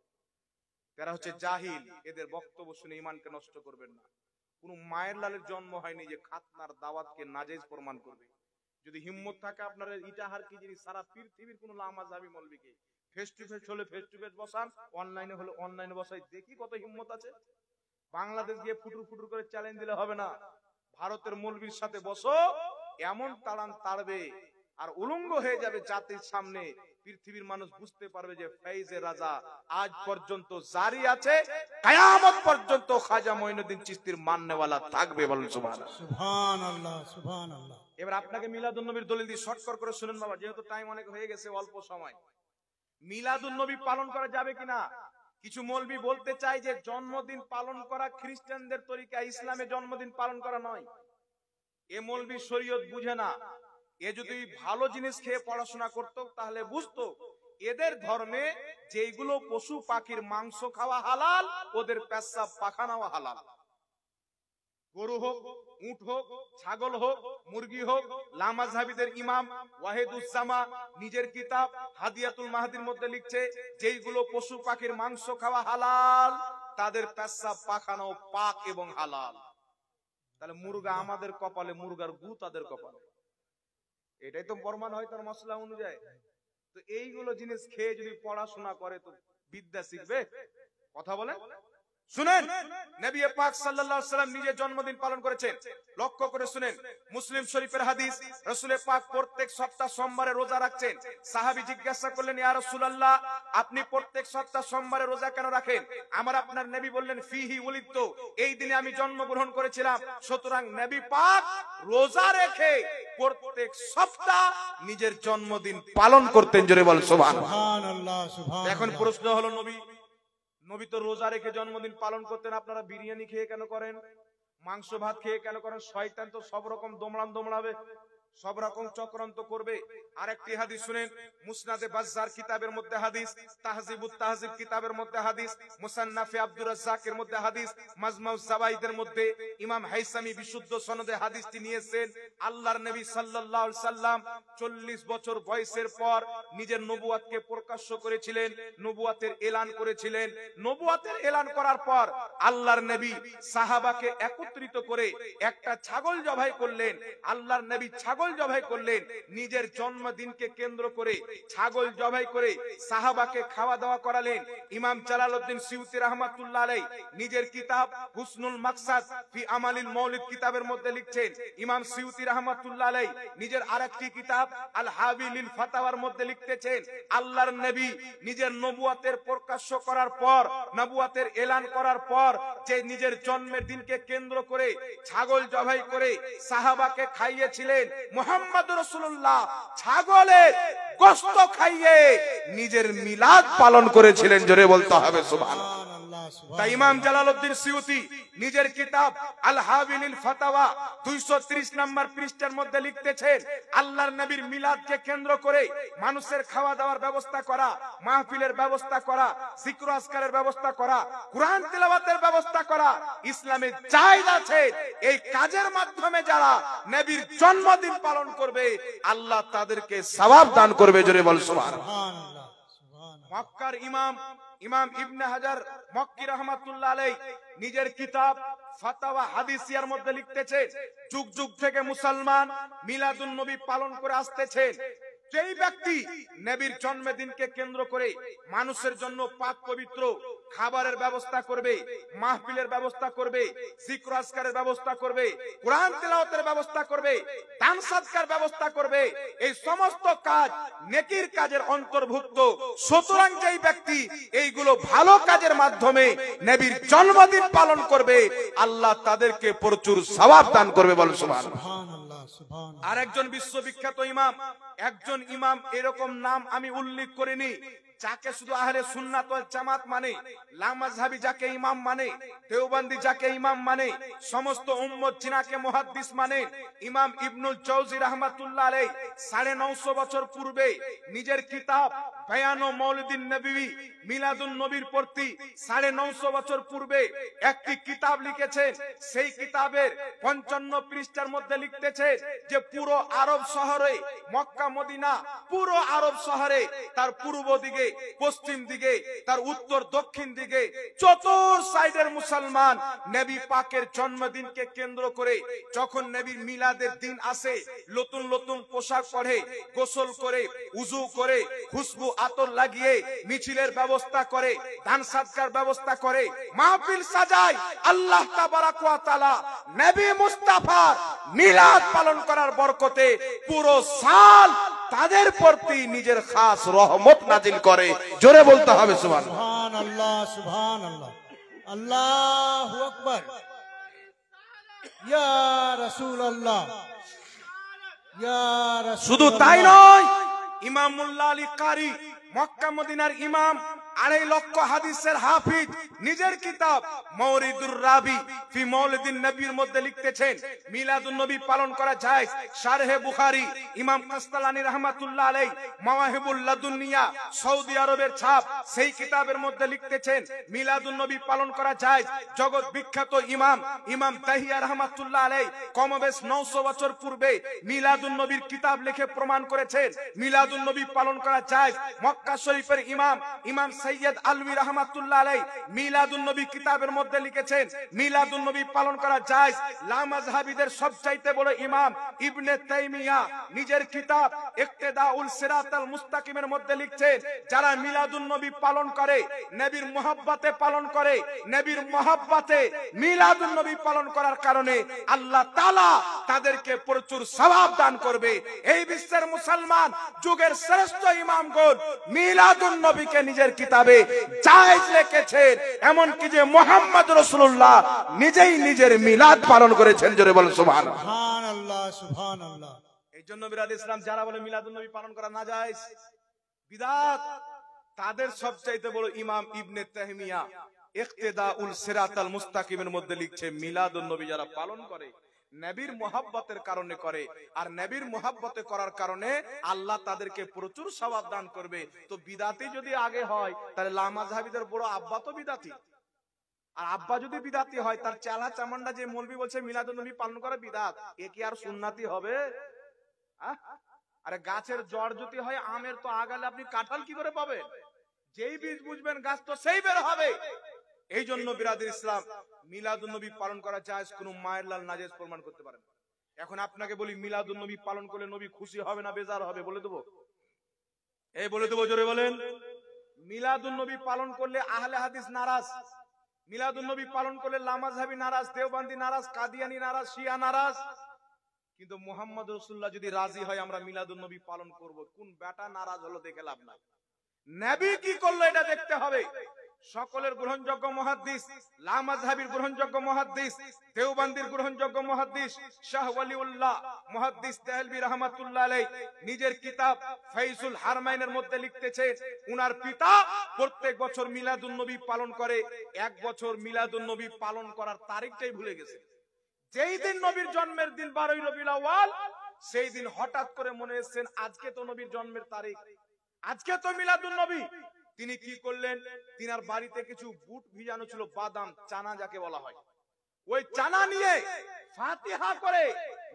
এরা হচ্ছে জাহিল, এদের বক্তব্য শুনে ঈমানকে নষ্ট করবেন না। কোন মায়ের লালের জন্ম হয়নি যে খাতনার দাওয়াতকে নাজায়েজ প্রমাণ করবে। যদি হিম্মত থাকে আপনার ইটাহার কি জিনিস, সারা পৃথিবীর কোন লামাযহাবী মৌলবীকে ফেস টু ফেস হলে ফেস টু ফেস বসান, অনলাইনে হলে অনলাইনে বসাই, দেখি কত হিম্মত আছে। বাংলাদেশ গিয়ে ফুটুর ফুটুর করে চ্যালেঞ্জ দিলে হবে না। ভারতের মৌলবীর সাথে বসো, এমন তাড়ান তাড়বে আর উলঙ্গ হয়ে যাবে জাতির সামনে। পৃথিবীর মানুষ বুঝতে পারবে যে ফেইজের রাজা আজ পর্যন্ত জারি আছে, কিয়ামত পর্যন্ত খাজা মঈনুদ্দিন চিশতির মাননেওয়ালা থাকবে। বলেন সুবহানাল্লাহ, সুবহানাল্লাহ, সুবহানাল্লাহ। এবার আপনাকে মিলাদুন নবীর দলিল দিয়ে শর্টকাট করে শুনেন বাবা, যেহেতু টাইম অনেক হয়ে গেছে, অল্প সময়। মিলাদুন নবী পালন করা যাবে কিনা? কিছু মৌলবী বলতে চায় যে জন্মদিন পালন করা খ্রিস্টানদের তরিকা, ইসলামে জন্মদিন পালন করা নয়। এ মৌলবী শরীয়ত বুঝে না। এ যদি ভালো জিনিস খেয়ে পড়াশোনা করতো তাহলে বুঝতো এদের ধর্মে যেগুলো পশু পাখির মাংস খাওয়া হালাল, ওদের পেশাব পাখানাও হালাল। গরু হোক, উট হোক, ছাগল হোক, মুরগি হোক। লামাযহাবীদের ইমাম ওয়াহিদুজ্জামা নিজের কিতাব হাদিয়াতুল মাহদির মধ্যে লিখছে, যেইগুলো পশু পাখির মাংস খাওয়া হালাল, তাদের পেশাব পাখানাও পাক এবং হালাল। তাহলে মুরগা আমাদের কপালে, মুরগার গু তাদের কপালে, এটাই তো প্রমাণ হয় তার মশলা অনুযায়ী। তো এইগুলো জিনিস খেয়ে যদি পড়াশোনা করে তো বিদ্যা শিখবে? কথা বলেন। শুনেন, নবী পাক সাল্লাল্লাহু আলাইহি ওয়াসাল্লাম নিজে জন্মদিন পালন করেছেন। লক্ষ্য করে শুনেন, মুসলিম শরীফের হাদিস, রাসূল পাক প্রত্যেক সপ্তাহ সোমবারে রোজা রাখছেন। সাহাবী জিজ্ঞাসা করলেন, ইয়া রাসূলুল্লাহ, আপনি প্রত্যেক সপ্তাহ সোমবারে রোজা কেন রাখেন? আমার আপনার নবী বললেন, ফিহি উলিদতু, এই দিনে আমি জন্মগ্রহণ করেছিলাম। সুতরাং নবী পাক রোজা রেখে প্রত্যেক সপ্তাহ নিজের জন্মদিন পালন করতেন। জোরে বল সুবহানাল্লাহ। সুবহানাল্লাহ, সুবহানাল্লাহ। এখন প্রশ্ন হলো, নবী তো রোজা রেখে জন্মদিন পালন করতেন, আপনারা বিরিয়ানি খেয়ে কেন করেন? মাংস ভাত খেয়ে কেন করেন? শয়তান তো সব রকম দোমড়াবে, সব রকম চক্রান্ত করবে। আরেকটি হাদিস শুনেন, মুসনাদে বাজ্জার কিতাবের মধ্যে হাদিস, তাহজিবুত তাহজিব কিতাবের মধ্যে হাদিস, মুসান্নাফে আব্দুর রাজ্জাকের মধ্যে হাদিস, মাজমাউজ জাওয়াইদের মধ্যে ইমাম হাইসামি বিশুদ্ধ সনদে হাদিসটি নিয়েছেন। আল্লাহর নবী সাল্লাল্লাহু আলাইহি সাল্লাম 40 বছর বয়সের পর নিজের নবুয়াতকে প্রকাশ্য করেছিলেন, নবুয়াতের এলান করেছিলেন। নবুয়াতের এলান করার পর আল্লাহর নবী সাহাবাকে একত্রিত করে একটা ছাগল জবাই করলেন। আল্লাহর নবী ছাগল জবাই করলেন, নিজের জন্মদিনকে কেন্দ্র করে ছাগল জবাই করে সাহাবাকে খাওয়া দাওয়া করালেন। ইমাম জালালউদ্দিন সিউতি রাহমাতুল্লাহ আলাইহি নিজের কিতাব হুসনুল মাকসাদ ফি আমালিল মাউলিদ কিতাবের মধ্যে লিখছেন। ইমাম সিউতি রাহমাতুল্লাহ আলাইহি নিজের আরেকটি কিতাব আল হাবিলিল ফাতাওয়ার মধ্যে লিখতেছেন, আল্লাহর নবী নিজের নবুয়াতের প্রকাশ্য করার পর, নবুয়াতের এলান করার পর, যে নিজের জন্মের দিনকে কেন্দ্র করে ছাগল জবাই করে সাহাবাকে খাইয়েছিলেন, মুহাম্মদ রাসূলুল্লাহ ছাগলের গোশত খাইয়ে নিজের মিলাদ পালন করেছিলেন। জোরে বলতে হবে সুবহানাল্লাহ। তাই ইমাম জালালউদ্দিন সিউতি নিজের কিতাব আল হাবিলিল ফাতাওয়া 230 নম্বর পৃষ্ঠার মধ্যে লিখতেছেন, আল্লাহর নবীর মিলাদকে কেন্দ্র করে মানুষের খাওয়া দাওয়ার ব্যবস্থা করা, মাহফিলের ব্যবস্থা করা, জিকির আজকারের ব্যবস্থা করা, কুরআন তেলাওয়াতের ব্যবস্থা করা ইসলামে জায়েজ আছে। এই কাজের মাধ্যমে যারা নবীর জন্মদিন পালন করবে, আল্লাহ তাদেরকে সওয়াব দান করবে। জোরে বল সুবহানাল্লাহ। মক্কার ইমাম ইবনে হাজার মক্কি রাহমাতুল্লাহ আলাইহি নিজের কিতাব ফাতাওয়া হাদিসিয়ার মধ্যে লিখতেছে, যুগ যুগ থেকে মুসলমান মিলাদুন নবী পালন করে আসতেছেন। যেই ব্যক্তি নবীর জন্মদিনকে কেন্দ্র করে মানুষের জন্য পাক পবিত্র খাবারের ব্যবস্থা করবে, মাহফিলের ব্যবস্থা করবে, জিকির আজকারের ব্যবস্থা করবে, কুরআন তেলাওয়াতের ব্যবস্থা করবে, দান সদকার ব্যবস্থা করবে, এই সমস্ত কাজ নেকির কাজের অন্তর্ভুক্ত। সুতরাং যেই ব্যক্তি এইগুলো ভালো কাজের মাধ্যমে নবীর জন্মদিন পালন করবে, আল্লাহ তাদেরকে প্রচুর সওয়াব দান করবে। বলেন সুবহানাল্লাহ। আর একজন বিশ্ববিখ্যাত ইমাম, একজন ইমাম এরকম নাম আমি উল্লেখ করিনি, যাকে শুধু আহলে সুন্নাত ওয়াল জামাত মানে, লামাযহাবী যাকে ইমাম মানে, দেওবন্দি যাকে ইমাম মানে, সমস্ত উম্মত জিনাকে মুহাদ্দিস মানে, ইমাম ইবনুল জাওজি রাহমাতুল্লাহ আলাইহি 950 বছর পূর্বে নিজের কিতাব বায়ান ও মাউলিদিন নবী, মিলাদুন নবীর প্রতি 950 বছর পূর্বে একটি কিতাব লিখেছেন। সেই কিতাবের 55 পৃষ্ঠার মধ্যে লিখতেছে যে পুরো আরব শহরে, মক্কা মদিনা পুরো আরব শহরে তার পূর্ব দিকে, পশ্চিম দিকে, তার উত্তর দক্ষিণ দিকে চতুর সাইডের মুসলমান নবী পাকের জন্মদিনকে কেন্দ্র করে যখন নবীর মিলাদের দিন আসে, নতুন নতুন পোশাক পরে, গোসল করে, উযু করে, খুশবু আতর লাগিয়ে মিছিলের ব্যবস্থা করে, দান সদকার ব্যবস্থা করে, মাহফিল সাজায়। আল্লাহ তাবারাক ওয়া তাআলা নবী মুস্তাফার মিলাদ পালন করার বরকতে পুরো সাল তাদের প্রতি নিজের খাস রহমত নাজিল করে। জোরে বলতে হবে সুবহানাল্লাহ। সুবহানাল্লাহ, আল্লাহু আকবার। ইয়া রাসূলুল্লাহ, ইয়া রাসূলুল্লাহ। শুধু তাই নয়, ইমাম মুল্লা আলী কারি মক্কা মদিনার ইমাম 2.5 লক্ষ হাদিসের হাফিজ নিজের কিতাব মাওরিদুর রাবি ফি মাওলিদিন নবীর মধ্যে লিখতেছেন মিলাদুন নবী পালন করা যায়। শারহে বুখারী ইমাম কাসতালানী রাহমাতুল্লাহ আলাইহি মাওয়াহিবুল লাদুনিয়া সৌদি আরবের ছাপ সেই কিতাবের মধ্যে লিখতেছেন মিলাদুন নবী পালন করা যায়। জগৎ বিখ্যাত ইমাম তাহিয়া রাহমাতুল্লাহ আলাইহি কমবেশ 900 বছর পূর্বে মিলাদুন নবীর কিতাব লিখে প্রমাণ করেছেন মিলাদুন নবী পালন করা যায়। মক্কা শরীফের ইমাম সৈয়দ আলভী রাহমাতুল্লাহ আলাইহি মিলাদুন নবী কিতাবের মধ্যে লিখেছেন মিলাদুন নবী পালন করা যায়। লামাযহাবীদের সবচাইতে বড় ইমাম ইবনে তাইমিয়া নিজের কিতাব ইক্তেদাউল সিরাতাল মুস্তাকিমের মধ্যে লিখছেন যারা মিলাদুন নবী পালন করে নবীর মুহাব্বতে পালন করে নবীর মুহাব্বতে মিলাদুন নবী পালন করার কারণে আল্লাহ তাআলা তাদেরকে প্রচুর সওয়াব দান করবে। এই বিশ্বের মুসলমান যুগের শ্রেষ্ঠ ইমামগণ মিলাদুন নবীকে নিজের কিতাবে জায়েজ লিখেছেন, এমন কি যে মুহাম্মদ রাসূলুল্লাহ নিজেই নিজের মিলাদ পালন করেছেন। জোরে বলেন সুবহানাল্লাহ। সুবহানাল্লাহ সুবহানাল্লাহ। এই জন্য বিরাদ ইসলাম যারা বলে মিলাদুন নবী পালন করা না জায়েজ বিদআত, তাদের সবচাইতে বড় ইমাম ইবনে তাইমিয়া ইক্তেদাউল সিরাতাল মুস্তাকিমের মধ্যে লিখছে মিলাদুন নবী যারা পালন করে নবীর মুহাব্বতের কারণে করে, আর নবীর মুহাব্বতে করার কারণে আল্লাহ তাদেরকে প্রচুর সওয়াব দান করবে। তো বিদাতি যদি আগে হয় তাহলে লামাযহাবীদের বড় আব্বা তো বিদাতি, আর আব্বা যদি বিদাতি হয় তার চালা চামন্ডা যে মৌলবি বলছে মিলাদুন নবী পালন করা বিদাত, এ কি আর সুন্নাতি হবে? আরে গাছের জড় যদি হয় আমের, তো আগালে আপনি কাঁঠাল কি করে পাবেন? যেই বীজ বুঝবেন গাছ তো সেই বের হবে। এই জন্য বিরাদুল ইসলাম মিলাদুন নবী পালন করা জায়েজ, কোন মায়ের লাল নাজেজ প্রমাণ করতে পারেন। এখন আপনাকে বলি মিলাদুন নবী পালন করলে নবী খুশি হবে না বেজার হবে? বলে দেবো, এই বলে দেবো, জোরে বলেন। মিলাদুন নবী পালন করলে আহলে হাদিস নারাজ, মিলাদুন নবী পালন করলে লামাযহাবী নারাজ, দেওবন্দি নারাজ, কাদিয়ানী নারাজ, শিয়া নারাজ। কিন্তু মুহাম্মদ রাসূলুল্লাহ যদি রাজি হয় আমরা মিলাদুন নবী পালন করব, কোন বেটা নারাজ হলো দেখে লাভ নাই। নবী কি করলো এটা দেখতে হবে। সকলের গ্রহণযোগ্য মুহাদ্দিস, লামাযহাবীর গ্রহণযোগ্য মুহাদ্দিস, দেওবন্দির গ্রহণযোগ্য মুহাদ্দিস শাহ ওয়ালিউল্লাহ মুহাদ্দিস দেহলভী রাহমাতুল্লাহ আলাইহি নিজের কিতাব ফাইজুল হারমাইনের মধ্যে লিখতেছে উনার পিতা প্রত্যেক বছর মিলাদুন নবী পালন করে। এক বছর মিলাদুন নবী পালন করার তারিখটাই ভুলে গেছে। যেই দিন নবীর জন্মের দিন 12ই রবিউল আউয়াল, সেই দিন হঠাৎ করে মনে এসেছেন আজকে তো নবীর জন্মের তারিখ, আজকে তো মিলাদুন নবী। তিনি কি করলেন, তিনার বাড়িতে কিছু বুট ভিজানো ছিল, বাদাম চানা যাকে বলা হয়, ওই চানা নিয়ে ফাতিহা করে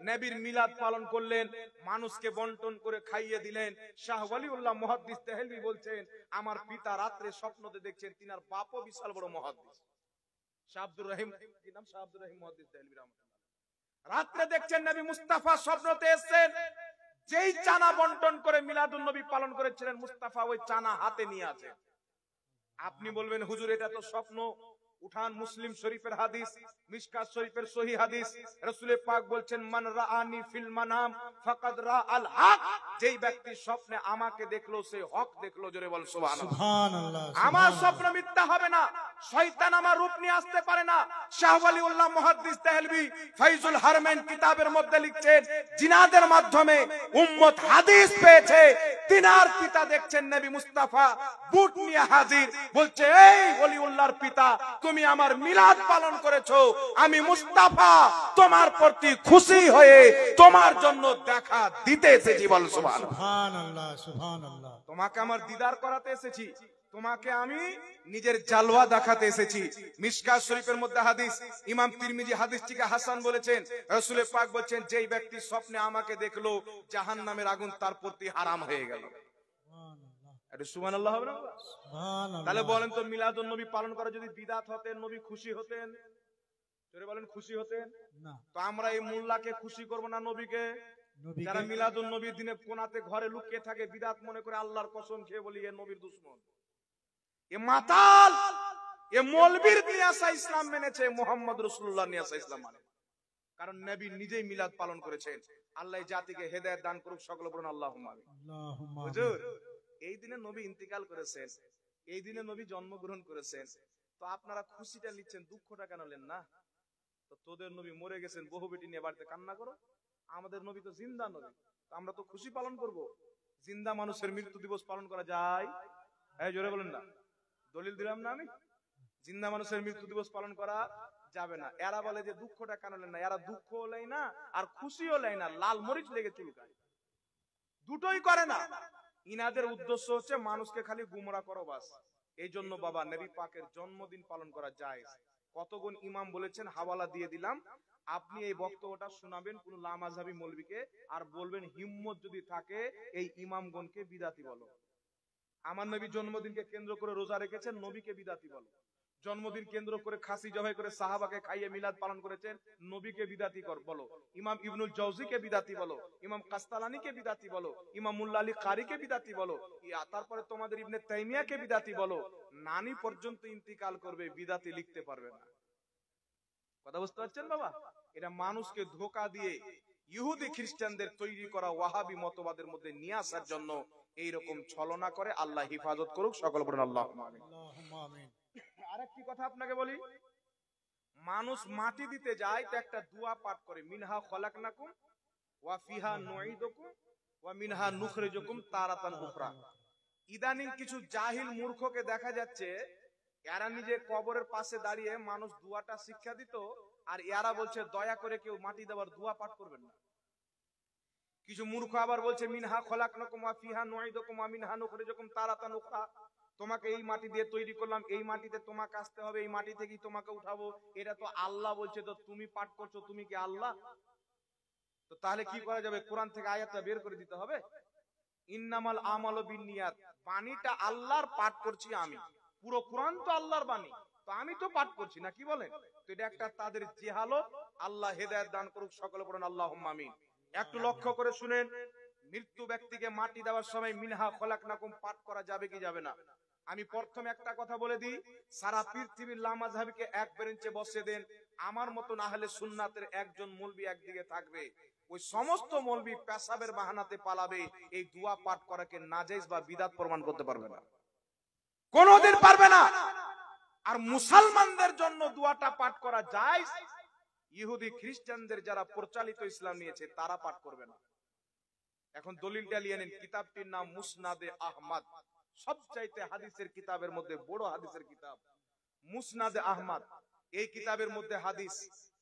নবীর মিলাদ পালন করলেন, মানুষকে বন্টন করে খাইয়ে দিলেন। শাহ ওয়ালিউল্লাহ মুহাদ্দিস দেহলভী বলছেন আমার পিতা রাত্রে স্বপ্নতে দেখছেন তিনার বাপও বিশাল বড় মুহাদ্দিস শাহ আব্দুর রহিম, কি নাম, শাহ আব্দুর রহিম মুহাদ্দিস দেহলভী রাহমাতুল্লাহ। রাত্রে দেখছেন নবী মুস্তাফা স্বপ্নতে এসেছেন, যেই চানা বন্টন করে মিলাদুন নবী পালন করেছিলেন মুস্তাফা ওই চানা হাতে নিয়ে আছে। আপনি বলবেন হুজুর এটা তো স্বপ্ন, উঠান মুসলিম শরীফের হাদিস, মিশকাত শরীফের সহিহ হাদিস, রাসূল পাক বলছেন মান রাআনি ফিল মানাম ফাকাদ রাআল হক, যেই ব্যক্তি স্বপ্নে আমাকে দেখলো সে হক দেখলো। জোরে বল সুবহানাল্লাহ। আমার স্বপ্ন মিথ্যা হবে না, শয়তান আমার রূপ নিয়ে আসতে পারে না। শাহ ওয়ালিউল্লাহ মুহাদ্দিস দেহলভী ফাইজুল হারমাইন কিতাবের মধ্যে লিখছেন জিনাদের মাধ্যমে উম্মত হাদিস পেয়েছে, তিনার পিতা দেখছেন নবী মুস্তাফা বুট নিয়ে হাজির, বলছে এই ওলিউল্লাহর পিতা তুমি আমার মিলাদ পালন করেছো, আমি মুস্তাফা তোমার প্রতি খুশি হয়ে তোমার জন্য দেখা দিতে এসেছি। বল সুবহানাল্লাহ। সুবহানাল্লাহ। তোমাকে আমার দিদার করাতে এসেছি, তোমাকে আমি নিজের জালওয়া দেখাতে এসেছি। মিশকাত শরীফের মধ্যে হাদিস, ইমাম তিরমিজি হাদিসটিকে হাসান বলেছেন। রাসূল পাক বলেছেন যেই ব্যক্তি স্বপ্নে আমাকে দেখলো জাহান্নামের আগুন তার প্রতি হারাম হয়ে গেল। এটা সুবহানাল্লাহ হবে না? সুবহানাল্লাহ। তাহলে বলেন তো মিলাদুন নবী পালন করা যদি বিদআত হতেন নবী খুশি হতেন? জোরে বলেন খুশি হতেন না? তো আমরা এই মোল্লাকে খুশি করব না নবীকে? যারা মিলাদুন নবীর দিনে কোনাতে ঘরে লুকিয়ে থাকে বিদআত মনে করে আল্লাহর কসম খেয়ে বলি এ নবীর দুশমন, এ মাতাল, এ মৌলবীর নিয়ে আসা ইসলাম মেনেছে, মুহাম্মদ রাসূলুল্লাহ নিয়ে আসা ইসলাম মানে। কারণ নবী নিজেই মিলাদ পালন করেছেন। আল্লাহ জাতিকে হেদায়েত দান করুক, সকলে বলুন আল্লাহুম্মা আমিন। হুজুর এই দিনে নবী ইন্তিকাল করেছেন, এই দিনে নবী জন্মগ্রহণ করেছেন, তো আপনারা খুশিটা নিচ্ছেন, দুঃখটা কেন নেন না? তো তোদের নবী মরে গেছেন, বহু বেটি নিয়ে বাড়িতে কান্না করো, আমাদের নবী তো জিন্দা নবী, তো আমরা তো খুশি পালন করব। জিন্দা মানুষের মৃত্যু দিবস পালন করা যায়? হ্যাঁ জোরে বলেন না। দলিল দিলাম না আমি? জিন্দা মানুষের মৃত্যু দিবস পালন করা যাবে না। এরা বলে যে দুঃখটা কেন লেন না, এরা দুঃখও লেয় না আর খুশিও লেয় না, লাল মরিচ লেগে চুলকায়, দুটোই করে না। ইনাদের উদ্দেশ্য হচ্ছে মানুষকে খালি গুমরা করো বাস। এই জন্য বাবা নবী পাকের জন্মদিন পালন করা যায়। কতগুণ ইমাম বলেছেন, হাওয়ালা দিয়ে দিলাম, আপনি এই বক্তব্যটা শোনাবেন কোন লামাযহাবী মৌলবীকে, আর বলবেন হিম্মত যদি থাকে এই ইমামগণকে বিদাতি বলো। আমার নবী জন্মদিনকে কেন্দ্র করে রোজা রেখেছেন, নবীকে বিদাতি বলো। জন্মদিন কেন্দ্র করে খাসি জবাই করে সাহাবাকে খাইয়ে মিলাদ পালন করেছেন, নবীকে বিদাতি বলো। ইমাম ইবনুল জাওজিকে বিদাতি বলো, ইমাম কাস্তালানিকে বিদাতি বলো, ইমাম মুল্লা আলী কারিকে বিদাতি বলো, তারপরে তোমাদের ইবনে তাইমিয়াকে বিদাতি বলো। নানি পর্যন্ত ইন্তিকাল করবে, বিদাতি লিখতে পারবে না। কথা বুঝতে পারছেন বাবা? এটা মানুষকে ধোঁকা দিয়ে ইহুদি খ্রিস্টানদের তৈরি করা ওয়াহাবি মতবাদের মধ্যে নিয়ে আসার জন্য এইরকম ছলনা করে। আল্লাহ হিফাজত করুক, সকল বলেন আল্লাহুম্মা আমিন। আরেকটি কথা আপনাকে বলি, মানুষ মাটি দিতে যায় তো একটা দোয়া পাঠ করে, মিনহা খলাকনাকুম ওয়া ফিহা নুঈদুকুম ওয়া মিনহা নুখরিজুকুম তারাতান উখরা। ইদানিং কিছু জাহিল মূর্খকে দেখা যাচ্ছে, এরা নিজে কবরের পাশে দাঁড়িয়ে মানুষ দোয়াটা শিক্ষা দিত, আর এরা বলছে দয়া করে কেউ মাটি দেওয়ার দোয়া পাঠ করবেন না। কিছু মূর্খ আবার বলছে মিনহা খলাকনাকুম ওয়া ফিহা নুঈদুকুম ওয়া মিনহা নুখরিজুকুম তারাতান উখরা। তোমাকে এই মাটি দিয়ে তৈরি করলাম, এই মাটিতে তোমাকে আসতে হবে, এই মাটি থেকেই তোমাকে উঠাবো। এটা তো আল্লাহ বলছে, তো তুমি পাঠ করছো, তুমি কি আল্লাহ? তো তাহলে কি করা যাবে? কোরআন থেকে আয়াতটা বের করে দিতে হবে। ইন্নামাল আমালু বিন্নিয়াত, বাণীটা আল্লাহর, পাঠ করছি আমি। পুরো কোরআন তো আল্লাহর বাণী, তো আমি তো পাঠ করছি না, কি বলেন? তো এটা একটা তাদের জেহালত। আল্লাহ হেদায়েত দান করুক, সকলে পড়েন আল্লাহুম্মা আমিন। একটু লক্ষ্য করে শুনেন, মৃত্যু ব্যক্তিকে মাটি দেওয়ার সময় মিনহা খলাকনাকুম পাঠ করা যাবে কি যাবে না? আমি প্রথমে একটা কথা বলে দিই, সারা পৃথিবীর লামাযহাবীকে এক বেঞ্চে বসে দেন, আমার মতন আহলে সুন্নাতের একজন মৌলবী একদিকে থাকবে, ওই সমস্ত মৌলবী পেশাবের বাহানাতে পালাবে, এই দোয়া পাঠ করাকে নাজায়েজ বা বিদআত প্রমাণ করতে পারবে না, কোনদিন পারবে না। আর মুসলমানদের জন্য দোয়াটা পাঠ করা যায়, ইহুদি খ্রিস্টানদের যারা প্রচলিত ইসলাম নিয়েছে তারা পাঠ করবে না। এখন দলিলটা নিয়ে নেন, কিতাবটির নাম মুসনাদে আহমদ, সবচাইতে হাদিসের কিতাবের মধ্যে বড় হাদিসের কিতাব মুসনাদে আহমদ। এই কিতাবের মধ্যে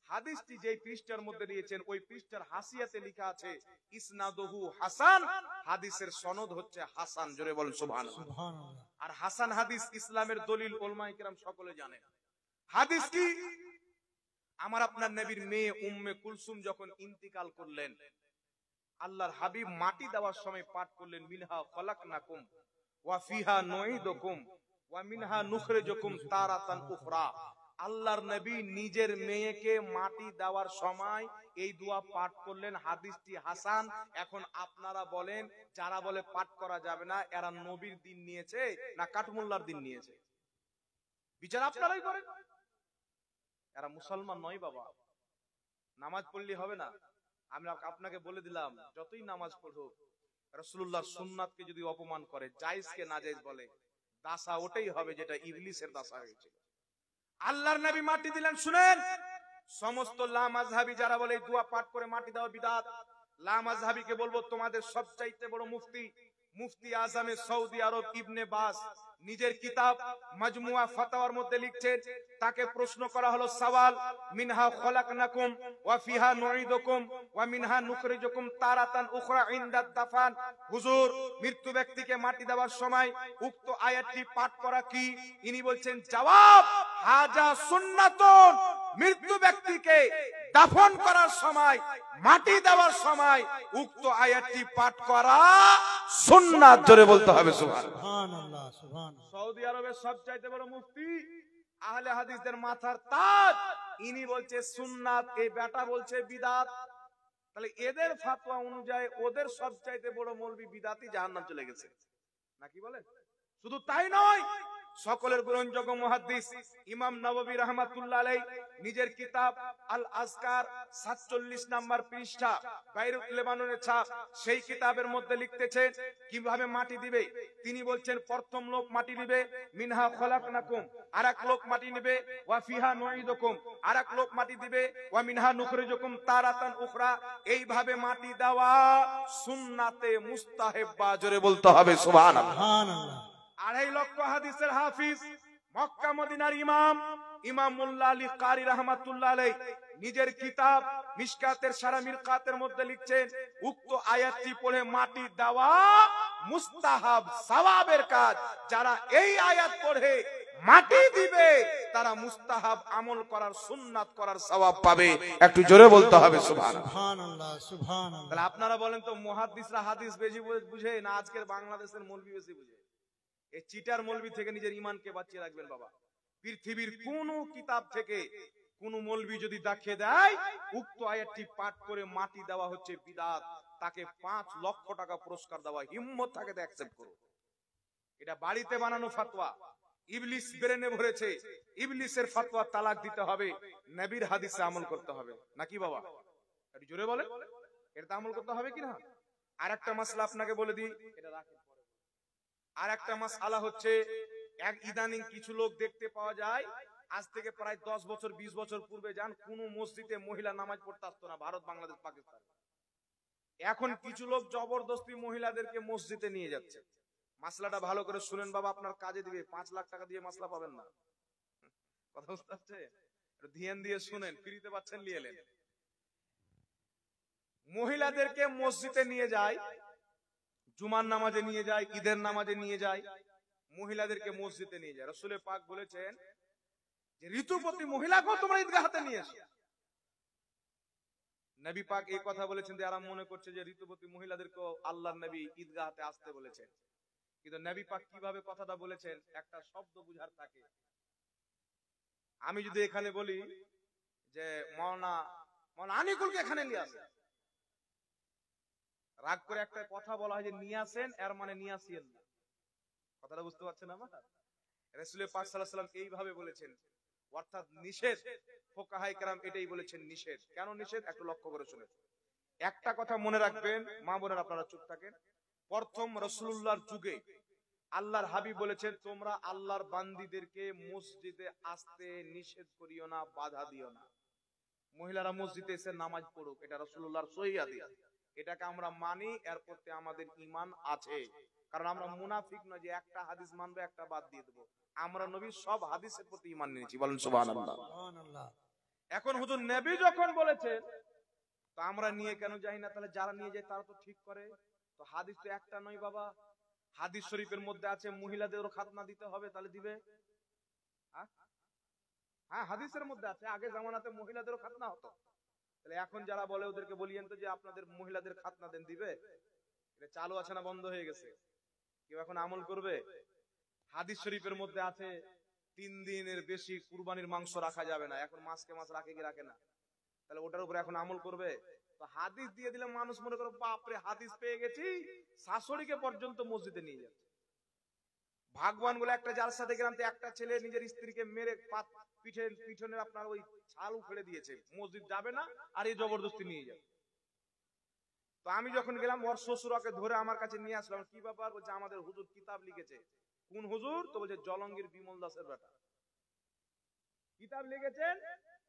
হাদিসটি যেই পৃষ্ঠার মধ্যে দিয়েছেন, ওই পৃষ্ঠার হাসিয়াতে লেখা আছে ইসনাদুহু হাসান, হাদিসের সনদ হচ্ছে হাসান। জোরে বলেন সুবহানাল্লাহ। আর হাসান হাদিস ইসলামের দলিল, উলামায়ে কেরাম সকলে জানেন। হাদিস কি? আমার আপনার নবীর মেয়ে উম্মে কুলসুম যখন ইন্তিকাল করলেন, আল্লাহর হাবিব মাটি দেওয়ার সময় পাঠ করলেন মিনহা খলাকনাকুম ওয়া ফিহা নুঈদুকুম ওয়া মিনহা নুখরিজুকুম তারাতান উখরা। আল্লাহর নবী নিজের মেয়েকে মাটি দেওয়ার সময় এই দোয়া পাঠ করলেন। হাদিসটি হাসান। এখন আপনারা বলেন, যারা বলে পাঠ করা যাবে না, এরা নবীর দিন নিয়েছে না কাঠমোল্লার দিন নিয়েছে? বিচার আপনারাই করেন। এরা মুসলমান নয় বাবা। নামাজ পড়লে হবে না। আমি আপনাকে বলে দিলাম, যতই নামাজ পড়ো, রাসূলুল্লাহর সুন্নাতকে যদি অপমান করে, জায়েজকে নাজায়েজ বলে, দাসা ওটাই হবে যেটা ইবলিসের দাসা হয়েছিল। আল্লাহর নবী মাটি দিলেন। শুনেন, সমস্ত লামাযহাবী যারা বলে এই দোয়া পাঠ করে মাটি দেওয়া বিদআত, লামাযহাবীকে বলবো, তোমাদের সবচাইতে বড় মুফতি আজমে সৌদি আরব ইবনে বাস নিজের কিতাব মাজমুয়া ফাতাওয়ার মধ্যে লিখছেন, তাকে প্রশ্ন করা হলো সওয়াল, মিনহা খলাকনাকুম ওয়া ফিহা নুঈদুকুম ওয়া মিনহা নুখরিজুকুম তারাতান উখরা ইনদা দাফান। হুজুর, মৃত্যু ব্যক্তিকে মাটি দেওয়ার সময় উক্ত আয়াতটি পাঠ করা কি? ইনি বলছেন, জবাব, হাজা সুন্নাতুন। মৃত্যু ব্যক্তিকে দাফন করার সময়, মাটি দেওয়ার সময় উক্ত আয়াতটি পাঠ করা সুন্নাত। জোরে বলতে হবে সুবহানাল্লাহ। সৌদি আরবের সবচাইতে বড় মুফতি, আহলে হাদিসদের মাথার তাজ, ইনি বলছে সুন্নাত, এই বেটা বলছে বিদআত। তাহলে এদের ফতোয়া অনুযায়ী ওদের সবচাইতে বড় মৌলবী বিদআতি, জাহান্নাম চলে গেছে, নাকি বলেন? শুধু তাই নয়, সকলের গ্রহণযোগ্য মুহাদ্দিস ইমাম নববী রাহমাতুল্লাহ আলাইহি নিজের কিতাব আল আজকার 47 নাম্বার পৃষ্ঠা, বাইরুত লেবাননের ছাপ, সেই কিতাবের মধ্যে লিখতেছেন কিভাবে মাটি দিবে। তিনি বলছেন, প্রথম লোক মাটি দিবে মিনহা খলাকনাকুম, আরেক লোক মাটি নেবে ওয়া ফিহা নুঈদুকুম, আরেক লোক মাটি দিবে ওয়া মিনহা নুখরিজুকুম তারাতান উখরা। এইভাবে মাটি দেওয়া সুন্নাতে মুস্তাহাব্বা। জোরে বলতে হবে সুবহানাল্লাহ। 2.5 লক্ষ হাদিসের হাফিজ মক্কা মদিনার ইমাম ইমাম মোল্লা আলী কারি রাহমাতুল্লাহ আলাইহি নিজের কিতাব মিশকাতের সারা মিরকাতের মধ্যে লিখছেন, উক্ত আয়াতটি পড়ে মাটি দেওয়া মুস্তাহাব সওয়াবের কাজ। যারা এই আয়াত পড়ে মাটি দিবে তারা মুস্তাহাব আমল করার সুন্নাত করার সওয়াব পাবে। একটু জোরে বলতে হবে সুবহানাল্লাহ। সুবহানাল্লাহ সুবহানাল্লাহ। তাহলে আপনারা বলেন তো মুহাদ্দিসরা হাদিস বেশি বুঝে না আজকের বাংলাদেশের মৌলভী বেশি বুঝে? এই চিটার মৌলভী থেকে নিজের ঈমানকে বাঁচিয়ে রাখবেন বাবা। পৃথিবীর কোন কিতাব থেকে কোন মৌলভী যদি দেখিয়ে দেয় উক্ত আয়াতটি পাঠ করে মাটি দেওয়া হচ্ছে বিদআত, তাকে 5 লক্ষ টাকা পুরস্কার দেওয়া, হিম্মত থাকে তো অ্যাকসেপ্ট করো। এটা বাড়িতে বানানো ফতোয়া, ইবলিস ব্রেনে ভরেছে। ইবলিসের ফতোয়া তালাক দিতে হবে, নবীর হাদিসে আমল করতে হবে নাকি বাবা? একটু জোরে বলেন, এটা আমল করতে হবে কি না? আরেকটা মাসলা আপনাকে বলে দিই, এটা রাখেন পরে। আরেকটা মাসআলা হচ্ছে, এক ইদানিং কিছু লোক দেখতে পাওয়া যায়, আজ থেকে প্রায় 10 বছর 20 বছর পূর্বে যান, কোন মসজিদে মহিলা নামাজ পড়তে আসতো না, ভারত বাংলাদেশ পাকিস্তান। এখন কিছু লোক জবরদস্তি মহিলাদেরকে মসজিদে নিয়ে যাচ্ছে। মাসলাটা ভালো করে শুনেন বাবা, আপনার কাজে দিবে। 5 লাখ টাকা দিয়ে মাসলা পাবেন না, কথা বুঝতে পারছে? ধ্যান দিয়ে শুনেন, ফ্রিতে পাচ্ছেন নিয়ে এলেন। মহিলাদেরকে মসজিদে নিয়ে যায়, জুমার নামাজে নিয়ে যায়, ঈদের নামাজে নিয়ে যায়, মহিলাদেরকে মসজিদে নিয়ে যায়। রাসূল পাক বলেছেন যে ঋতুপতি মহিলাকেও তোমরা ঈদগাহতে নিয়ে এসো। নবী পাক এই কথা বলেছেন যে আরাম মনে করছে যে ঋতুপতি মহিলাদেরকেও আল্লাহর নবী ঈদগাহতে আসতে বলেছেন, কিন্তু নবী পাক কিভাবে কথাটা বলেছেন একটা শব্দ বুঝার থাকে। আমি যদি এখানে বলি যে মাওলানা আনিকুলকে এখানে নিয়ে আসেন, রাগ করে একটা কথা বলা হয় যে নিয়ে আসেন, এর মানে নিয়ে আসিয়েন না। কথাটা বুঝতে পারছেন আমার? রাসূল পাক সাল্লাল্লাহু আলাইহি ওয়াসাল্লাম এইভাবে বলেছেন, অর্থাৎ নিষেধ। ফুকাহায়ে কেরাম এটাই বলেছেন নিষেধ। কেন নিষেধ একটু লক্ষ্য করে শুনেন। একটা কথা মনে রাখবেন, মা বোনেরা আপনারা চুপ থাকেন। প্রথম রাসূলুল্লাহর যুগে আল্লাহর হাবিব বলেছেন, তোমরা আল্লাহর বান্দীদেরকে মসজিদে আসতে নিষেধ করিও না, বাধা দিও না। মহিলারা মসজিদে এসে নামাজ পড়ুক, এটা রাসূলুল্লাহর সহিহ হাদিস। এটাকে আমরা মানি, এর প্রতি আমাদের ঈমান আছে। কারণ আমরা মুনাফিক নয় যে একটা হাদিস মানবো একটা বাদ দিয়ে দেবো। আমরা নবীর সব হাদিসের প্রতি ঈমান নিয়েছি, বলেন সুবহানাল্লাহ। সুবহানাল্লাহ। এখন হুজুর নবী যখন বলেছেন তো আমরা নিয়ে কেন যাই না? তাহলে যারা নিয়ে যায় তারা তো ঠিক করে। তো হাদিস তো একটা নয় বাবা, হাদিস শরীফের মধ্যে আছে মহিলাদেরও খাতনা দিতে হবে, তাহলে দিবে? হ্যাঁ, হাদিসের মধ্যে আছে। আগে জামানাতে মহিলাদেরও খাতনা হতো, তাহলে এখন যারা বলে ওদেরকে বলিয়েন তো যে আপনাদের মহিলাদের খাতনা দেন, দিবে? এটা চালু আছে না বন্ধ হয়ে গেছে? কেউ এখন আমল করবে? হাদিস শরীফের মধ্যে আছে 3 দিনের বেশি কুরবানির মাংস রাখা যাবে না। এখন মাসকে মাস রাখে কি রাখে না? তাহলে ওটার উপরে এখন আমল করবে? তো হাদিস দিয়ে দিলে মানুষ মনে করে বাপরে হাদিস পেয়ে গেছি, শাশুড়িকে পর্যন্ত মসজিদে নিয়ে যাচ্ছে। ভাগবান বলে একটা জালসা দেখলাম, তো একটা ছেলে নিজের স্ত্রীকে মেরে পিছনে আপনার ওই ছাল উখড়ে দিয়েছে, মসজিদ যাবে না আর এই জবরদস্তি নিয়ে যাবে। তো আমি যখন গেলাম, ওর শ্বশুরকে ধরে আমার কাছে নিয়ে আসলাম, কি ব্যাপার? বলছে আমাদের হুজুর কিতাব লিখেছে। কোন হুজুর? তো বলছে জলঙ্গির বিমল দাসের বেটা কিতাব লিখেছেন।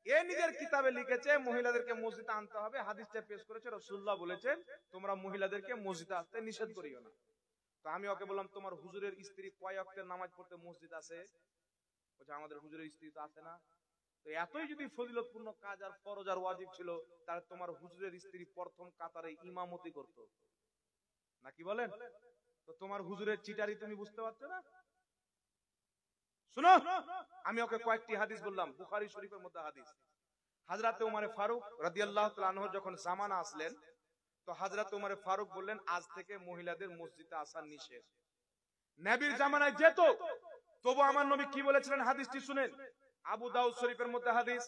এ নিজের কিতাবে লিখেছে মহিলাদেরকে মসজিদে আনতে হবে, হাদিসটা পেশ করেছে, রাসূলুল্লাহ বলেছেন তোমরা মহিলাদেরকে মসজিদে আসতে নিষেধ করিও না। তো আমি ওকে বললাম তোমার হুজুরের স্ত্রী কয় ওয়াক্তের নামাজ পড়তে মসজিদ আসে? বলছে আমাদের হুজুরের স্ত্রী তো আসে না। তো এতই যদি ফজিলতপূর্ণ কাজ আর ফরজ আর ওয়াজিব ছিল, তাহলে তোমার হুজুরের স্ত্রী প্রথম কাতারে ইমামতি করত নাকি বলেন? তো তোমার হুজুরের চিটারি তুমি বুঝতে পারছো না? শুনো, আমি ওকে কয়েকটি হাদিস বললাম, বুখারী শরীফের মধ্যে হাদিস। হযরত ওমর ফারুক রাদিয়াল্লাহু তাআলা আনহু যখন জামানা আসলেন, তো হযরত ওমর ফারুক বললেন আজ থেকে মহিলাদের মসজিদে আসা নিষেধ। নবীর জামানায় যেত, তবু আমার নবী কি বলেছিলেন হাদিসটি শুনেন। আবু দাউদ শরীফের মধ্যে হাদিস,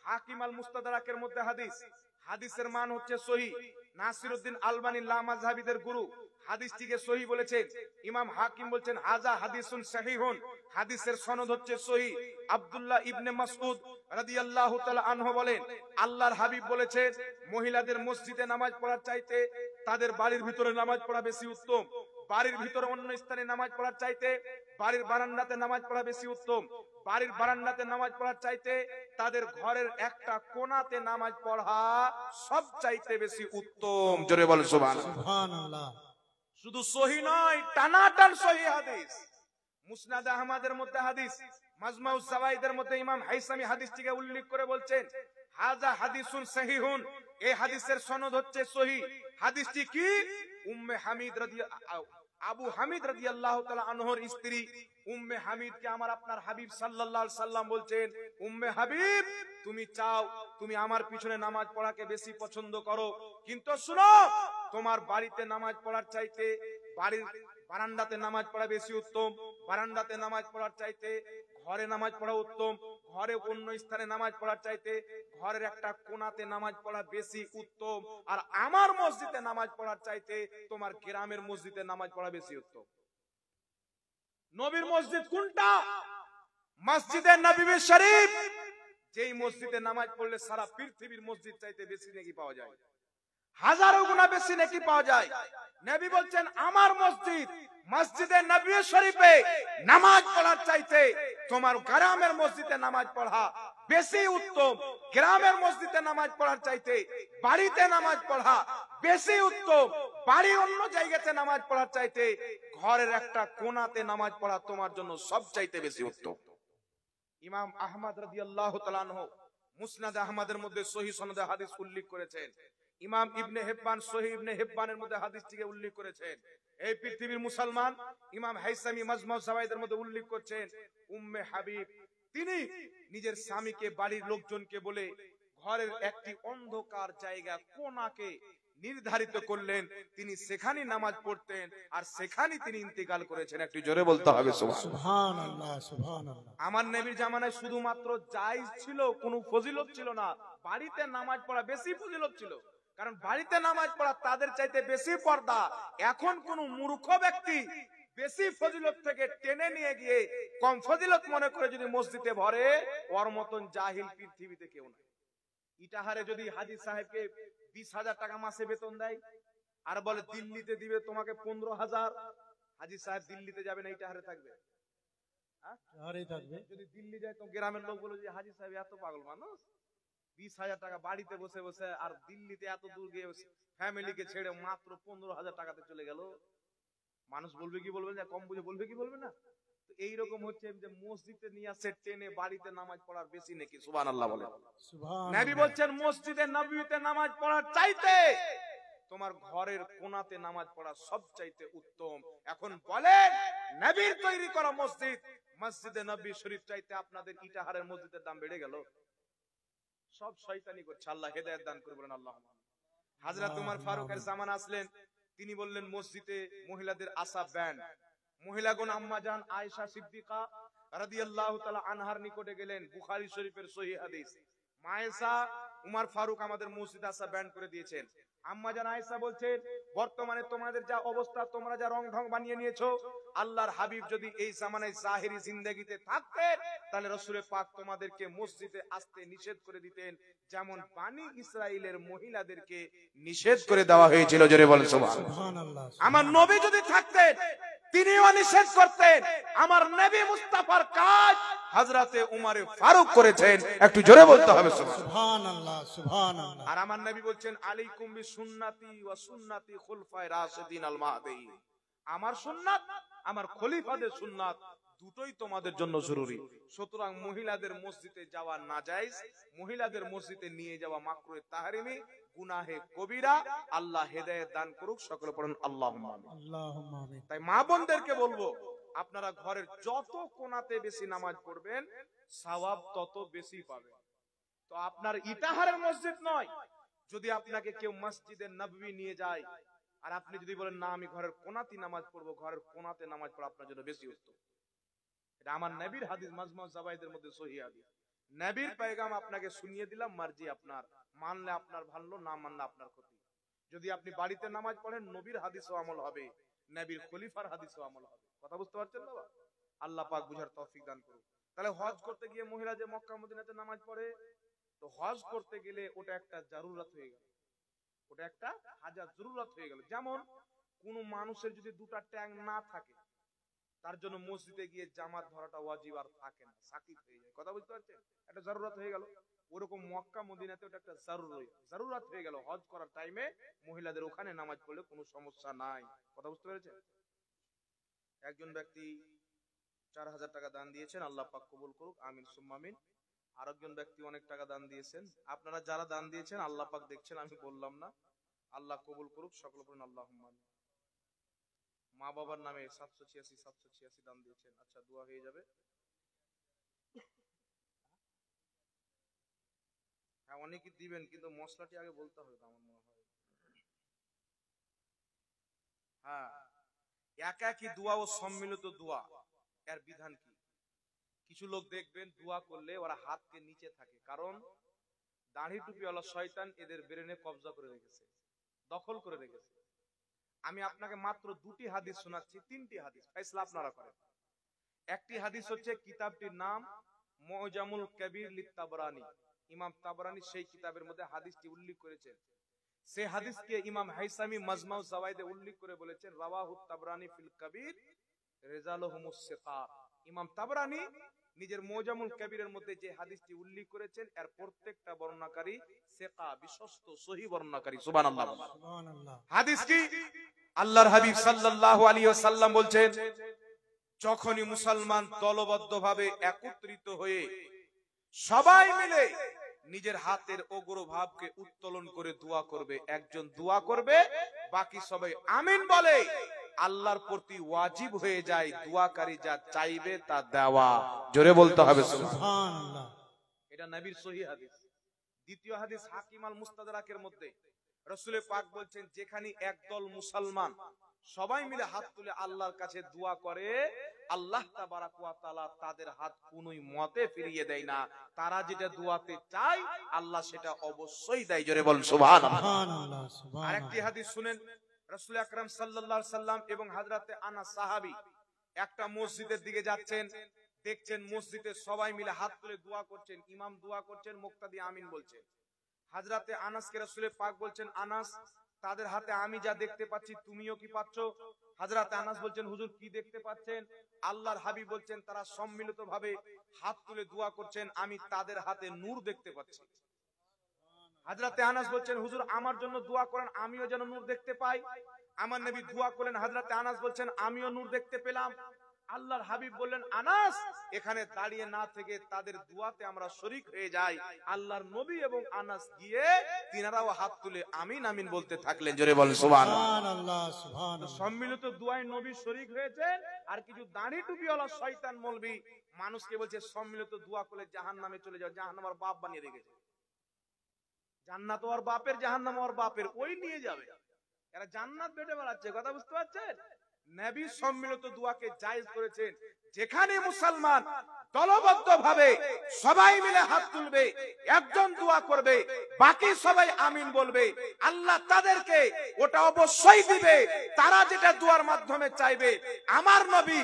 হাকিম আল মুস্তাদরাকের মধ্যে হাদিস। হাদিসের মান হচ্ছে সহিহ। নাসিরউদ্দিন আলবানী লা মাযহাবিদের গুরু হাদিসটিকে সহিহ বলেছেন। ইমাম হাকিম বলছেন হাযা হাদিসুন সহিহুন, হাদিসের সনদ হচ্ছে সহিহ। আব্দুল্লাহ ইবনে মাসউদ রাদিয়াল্লাহু তাআলা আনহু বলেন আল্লাহর হাবিব বলেছেন মহিলাদের মসজিদে নামাজ পড়ার চাইতে তাদের বাড়ির ভিতরে নামাজ পড়া বেশি উত্তম। বাড়ির ভিতরে অন্য স্থানে নামাজ পড়ার চাইতে বাড়ির বারান্দাতে নামাজ পড়া বেশি উত্তম। বাড়ির বারান্দাতে নামাজ পড়ার চাইতে তাদের ঘরের একটা কোণাতে নামাজ পড়া সব চাইতে বেশি উত্তম। জোরে বল সুবহানাল্লাহ। শুধু সহিহ নয়, টানাটান সহিহ হাদিস। মুসনাদ আহমদের মধ্যে হাদিস, মাজমাউজ জাওয়াইদের মধ্যে ইমাম হাইসামি হাদিসটিকে উল্লেখ করে বলছেন হাযা হাদিসুন সহিহুন, এই হাদিসের সনদ হচ্ছে সহিহ। হাদিসটি কি? উম্মে হামিদ আবু হামিদ রাদিয়াল্লাহু তাআলা আনহুর স্ত্রী উম্মে হামিদকে আমার আপনার হাবিব সাল্লাল্লাহু আলাইহি সাল্লাম বলছেন, উম্মে হাবিব তুমি চাও তুমি আমার পিছনে নামাজ পড়াকে বেশি পছন্দ করো, কিন্তু শুনো তোমার বাড়িতে নামাজ পড়ার চাইতে বাড়ির বারান্দাতে নামাজ পড়া বেশি উত্তম, বারান্দাতে নামাজ পড়ার চাইতে ঘরে নামাজ পড়া উত্তম, ঘরে অন্য স্থানে নামাজ পড়ার চাইতে ঘরের একটা কোণাতে নামাজ পড়া বেশি উত্তম, আর আমার মসজিদে নামাজ পড়ার চাইতে তোমার গ্রামের মসজিদে নামাজ পড়া বেশি উত্তম। নবীর মসজিদ কোনটা? মসজিদে নববী শরীফ, যেই মসজিদে নামাজ পড়লে সারা পৃথিবীর মসজিদ চাইতে বেশি নেকি পাওয়া যায়, হাজারো গুণা বেশি নেকি পাওয়া যায়। নবী বলছেন আমার মসজিদ মসজিদে নববী শরীফে নামাজ পড়ার চাইতে তোমার গ্রামের মসজিদে নামাজ পড়া বেশি উত্তম, গ্রামের মসজিদে নামাজ পড়ার চাইতে বাড়িতে নামাজ পড়া বেশি উত্তম, বাড়ির অন্য জায়গাতে নামাজ পড়ার চাইতে ঘরের একটা কোণাতে নামাজ পড়া তোমার জন্য সবচাইতে বেশি উত্তম। ইমাম আহমদ রাদিয়াল্লাহু তাআলা আনহু মুসনাদ আহমদের মধ্যে সহিহ সনদে হাদিস উল্লেখ করেছেন। ইমাম ইবনে হিব্বান সহিহ ইবনে হিব্বানের মধ্যে হাদিসটিকে উল্লেখ করেছেন। এই পৃথিবীর মুসলমান ইমাম হাইসামি মাজমাউজ জাওয়াইদের মধ্যে উল্লেখ করছেন, উম্মে হাবিব তিনি নিজের স্বামীকে বাড়ির লোকজনকে বলে ঘরের একটি অন্ধকার জায়গা কোণাকে নির্ধারিত করলেন, তিনি সেখানেই নামাজ পড়তেন আর সেখানেই তিনি ইন্তেকাল করেছেন। একটু জোরে বলতে হবে সুবহানাল্লাহ, সুবহানাল্লাহ। আমার নবীর জামানায় শুধুমাত্র জায়েজ ছিল, কোনো ফজিলত ছিল না। বাড়িতে নামাজ পড়া বেশি ফজিলত ছিল, কারণ বাড়িতে নামাজ পড়া তাদের চাইতে বেশি পর্দা। এখন কোন মূর্খ ব্যক্তি বেশি ফজিলত থেকে টেনে নিয়ে গিয়ে কম ফজিলত মনে করে যদি মসজিদে ভরে, ওর মতন জাহিল পৃথিবীতে কেউ নাই। ইটাহারে যদি হাজী সাহেবকে 20,000 টাকা মাসে বেতন দেয় আর বলে দিল্লিতে দিবে তোমাকে 15,000, হাজী সাহেব দিল্লিতে যাবে না, ইটাহারে থাকবে? যদি দিল্লি যায় তো গ্রামের লোক বলে যে হাজী সাহেব এত পাগল মানুষ, 20,000 টাকা বাড়িতে বসে বসে আর দিল্লিতে এত দূর গিয়ে ফ্যামিলিকে ছেড়ে মাত্র 15,000 টাকাতে চলে গেল। মানুষ বলবে কি বলবে না, কম বুঝে বলবে কি বলবে না? তো এইরকম হচ্ছে যে মসজিদে নিয়ে আসে টেনে বাড়িতে নামাজ পড়ার বেশি নাকি। সুবহানাল্লাহ বলে। নবী বলছেন মসজিদে নববীতে নামাজ পড়ার চাইতে তোমার ঘরের কোণাতে নামাজ পড়া সবচাইতে উত্তম। এখন বলেন নবীর তৈরি করা মসজিদ মসজিদে নববী শরীফ চাইতে আপনাদের ইটাহারের মসজিদের দাম বেড়ে গেল। সব শয়তানি করছে, আল্লাহ হেদায়েত দান করে বলেন আল্লাহ। হযরত উমর ফারুকের জামানা আসলেন, তিনি বললেন মসজিদে মহিলাদের আসা ব্যান্ড। মহিলাগণ আম্মা জান আয়েশা সিদ্দিকা রাদিয়াল্লাহু তাআলা আনহার নিকটে গেলেন, বুখারী শরীফের সহিহ হাদিস। মা আয়েশা, উমর ফারুক আমাদের মসজিদে আসা ব্যান্ড করে দিয়েছেন। আম্মা জান আয়েশা বলছেন, বর্তমানে তোমাদের যা অবস্থা, তোমরা যা রং ঢং বানিয়ে নিয়েছো, আল্লাহর হাবিব যদি এই জামানায় জাহেরি জিন্দেগিতে থাকতেন তাহলে রাসূল পাক তোমাদেরকে মসজিদে আসতে নিষেধ করে দিতেন, যেমন বানি ইসরাইলের মহিলাদেরকে নিষেধ করে দেওয়া হয়েছিল। জোরে বলেন সুবহানাল্লাহ। আমার নবী যদি থাকতেন তিনিও নিষেধ করতেন। আমার নবী মুস্তাফার কাজ হযরতে উমর ফারুক করেছেন। একটু জোরে বলতে হবে সুবহানাল্লাহ, সুবহানাল্লাহ। আর আমার নবী বলছেন আলাইকুম বিসুন্নতি ওয়া সুন্নতি খুলফায়ে রাশিদিন আল মাহদিয়িন, আমার সুন্নাত আমার খলিফাদের সুন্নাত দুটোই তোমাদের জন্য জরুরি। সুতরাং মহিলাদের মসজিদে যাওয়া নাজায়েজ, মহিলাদের মসজিদে নিয়ে যাওয়া মাকরুহে তাহরিমি, গুনাহে কবিরা। আল্লাহ হেদায়েত দান করুক, সকলে পড়ুন আল্লাহুম্মা আমিন। আল্লাহুম্মা আমিন। তাই মা বোনদেরকে বলবো, আপনারা ঘরের যত কোণাতে বেশি নামাজ পড়বেন সওয়াব তত বেশি পাবেন। তো আপনার ইটাহারের মসজিদ নয়, যদি আপনাকে কেউ মসজিদে নববী নিয়ে যায় আর আপনি যদি বলেন না আমি ঘরের কোণাতে নামাজ পড়বো, ঘরের কোণাতে নামাজ পড়া আপনার জন্য বেশি উত্তম। এটা আমার নবীর হাদিস, মাজমু জাওয়াইদের মধ্যে সহিহ হাদিস। নবীর পয়গাম আপনাকে শুনিয়ে দিলাম, মার্জি আপনার, মানলে আপনার ভালো, না মানলে আপনার ক্ষতি। যদি আপনি বাড়িতে নামাজ পড়েন নবীর হাদিসও আমল হবে, নবীর খলিফার হাদিসও আমল হবে। কথা বুঝতে পারছেন বাবা? আল্লাহ পাক বুঝার তৌফিক দান করুন। তাহলে হজ করতে গিয়ে মহিলা যে মক্কা মদিনাতে নামাজ পড়ে, তো হজ করতে গেলে ওটা একটা জারুরত হয়ে গেল, ওটা একটা হাজার জরুরত হয়ে গেল। যেমন কোন মানুষের যদি দুটা ট্যাং না থাকে, তার জন্য মসজিদে গিয়ে জামাত ধরাটা ওয়াজিব আর থাকে না, সাকিত হয়ে যায়। কথা বুঝতে পারছেন? একটা জারুরত হয়ে গেল। ওরকম মক্কা মদিনাতে ওটা একটা জারুরত হয়ে গেল। হজ করার টাইমে মহিলাদের ওখানে নামাজ পড়লে কোনো সমস্যা নাই। কথা বুঝতে পেরেছেন? একজন ব্যক্তি 4000 টাকা দান দিয়েছেন, আল্লাহ পাক কবুল করুক, আমিন সুম্মা আমিন। আরেকজন ব্যক্তি অনেক টাকা দান দিয়েছেন। আপনারা যারা দান দিয়েছেন আল্লাহ পাক দেখছেন, আমি বললাম না, আল্লাহ কবুল করুক, সকল বলুন আল্লাহুম্মা আমিন। মা বাবার নামে 786 দান দিয়েছেন, আচ্ছা দোয়া হয়ে যাবে। হ্যাঁ অনেকেই দিবেন, কিন্তু মশলাটি আগে বলতে হবে তো আমার মনে হয়। হ্যাঁ, একাকী দোয়া ও সম্মিলিত দোয়া এর বিধান কি? কিছু লোক দেখবেন দোয়া করলে ওরা হাতকে নিচে থাকে, কারণ দাড়ি টুপিওয়ালা শয়তান এদের ব্রেনে কবজা করে রেখেছে, দখল করে রেখেছে। আমি আপনাকে মাত্র 2টি হাদিস শোনাচ্ছি, 3টি হাদিস, ফয়সালা আপনারা করেন। একটি হাদিস হচ্ছে, কিতাবটির নাম মুজামুল কবির লিত-তাবরানী। ইমাম তাবরানী সেই কিতাবের মধ্যে হাদিসটি উল্লেখ করেছেন। সেই হাদিসকে ইমাম হাইসামি মাজমাউ জাওয়াইদে উল্লেখ করে বলেছেন, রাওয়াহু তাবরানী ফিল কবির রিজালুহুমুস সিকাত। ইমাম তাবরানী নিজের মুজামুল কবিরের মধ্যে যে হাদিসটি উল্লেখ করেছেন, এর প্রত্যেকটা বর্ণনাকারী সিকা, বিশ্বস্ত, সহিহ বর্ণনাকারী। সুবহানাল্লাহ। সুবহানাল্লাহ। হাদিস কি? আল্লাহর হাবিব সাল্লাল্লাহু আলাইহি ওয়াসাল্লাম বলছেন, যখনই মুসলমান দলবদ্ধভাবে একত্রিত হয়ে সবাই মিলে নিজের হাতের অগ্রভাগকে উত্তোলন করে দোয়া করবে, একজন দোয়া করবে, বাকি সবাই আমিন বলে, আল্লাহর প্রতি ওয়াজিব হয়ে যায় দোয়াকারী যা চাইবে তা দেওয়া। জোরে বলতে হবে সুবহানাল্লাহ। এটা নবীর সহিহ হাদিস। দ্বিতীয় হাদিস হাকিম আল মুস্তাদরাকের মধ্যে রাসূল পাক বলছেন, যেখানে একদল মুসলমান সবাই মিলে হাত তুলে আল্লাহর কাছে দোয়া করে, আল্লাহ তাবারাক ওয়া তাআলা তাদের হাত কোনই মতে ফিরিয়ে দেয় না। তারা যেটা দোয়াতে চায় আল্লাহ সেটা অবশ্যই দেয়। জোরে বলুন সুবহানাল্লাহ। সুবহানাল্লাহ। সুবহানাল্লাহ। আরেকটি হাদিস শুনেন, রাসূল আকরাম সাল্লাল্লাহু আলাইহি সাল্লাম এবং হযরতে আনাস সাহাবী একটা মসজিদের দিকে যাচ্ছেন, দেখছেন মসজিদে সবাই মিলে হাত তুলে দোয়া করছেন, ইমাম দোয়া করছেন, মুক্তাদি আমিন বলছেন। হযরতে আনাসকে রাসূল পাক বলছেন, আনাস, তাদের হাতে আমি যা দেখতে পাচ্ছি তুমিও কি পাচ্ছ? হযরতে আনাস বলছেন, হুজুর কি দেখতে পাচ্ছেন? আল্লাহর হাবিব বলছেন, তারা সম্মিলিতভাবে হাত তুলে দোয়া করছেন, আমি তাদের হাতে নূর দেখতে পাচ্ছি। হযরতে আনাস বলছেন, হুজুর আমার জন্য দোয়া করেন, আমিও যেন নূর দেখতে পাই। আমার নবী দোয়া করলেন, হযরতে আনাস বলছেন, আমিও নূর দেখতে পেলাম। আল্লাহর হাবিব বললেন, আনাস এখানে দাঁড়িয়ে না থেকে তাদের দোয়াতে আমরা শরীক হয়ে যাই। আল্লাহর নবী এবং আনাস গিয়ে তিনারাও হাত তুলে আমিন আমিন বলতে থাকলেন। জোরে বলেন সুবহানাল্লাহ। সুবহানাল্লাহ। সুবহানাল্লাহ। সম্মিলিত দোয়ায় নবী শরীক হয়েছেন। আর কিছু দাড়ি টুপিওয়ালা শয়তান মৌলবি মানুষকে বলছে সম্মিলিত দোয়া করলে জাহান্নামে চলে যাও, জাহান্নাম আর বাপ বানিয়ে রেখেছে। জান্নাত ওর বাপের, জাহান্নাম ওর বাপের, ওই নিয়ে যাবে। এরা জান্নাত বেটে বেড়াচ্ছে, কথা বুঝতে পারছেন? নবী সম্মিলিত দোয়াকে জায়েজ করেছেন। যেখানে মুসলমান দলবদ্ধভাবে সবাই মিলে হাত তুলবে, একজন দোয়া করবে, বাকি সবাই আমিন বলবে, আল্লাহ তাদেরকে ওটা অবশ্যই দিবে। তারা যেটা দোয়ার মাধ্যমে চাইবে। আমার নবী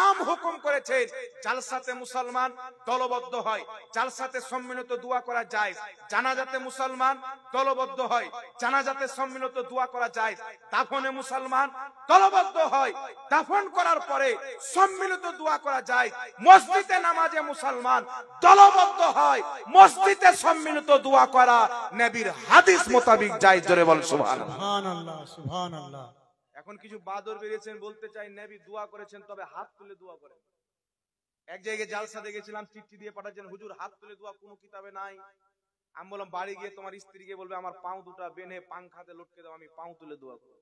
আম হুকুম করেছেন, জালসাতে মুসলমান দলবদ্ধ হয়, জালসাতে সম্মিলিত দোয়া করা যায়। জানাজাতে মুসলমান দলবদ্ধ হয়, জানাজাতে সম্মিলিত দোয়া করা যায়। দাফনে মুসলমান দলবদ্ধ হয়, দাফন করার পরে সম্মিলিত দোয়া করা যায়। মসজিদে নামাজে মুসলমান দলবদ্ধ হয়, মসজিদে সম্মিলিত দোয়া করা নবীর হাদিস মোতাবেক যায়। জোরে বল সুবহানাল্লাহ। সুবহানাল্লাহ। সুবহানাল্লাহ। এখন কিছু বাদর বেরিয়েছেন, বলতে চাই নবী দোয়া করেছেন, তবে হাত তুলে দোয়া করেন। এক জায়গায় জালসা দেখেছিলাম, চিঠি দিয়ে পাঠাচ্ছেন, হুজুর হাত তুলে দোয়া কোনো কিতাবে নাই। আমি বললাম, বাড়ি গিয়ে তোমার স্ত্রীকে বলবে আমার পাও দুটা বেঁধে পাংখাতে লটকে দাও, আমি পাও তুলে দোয়া করব।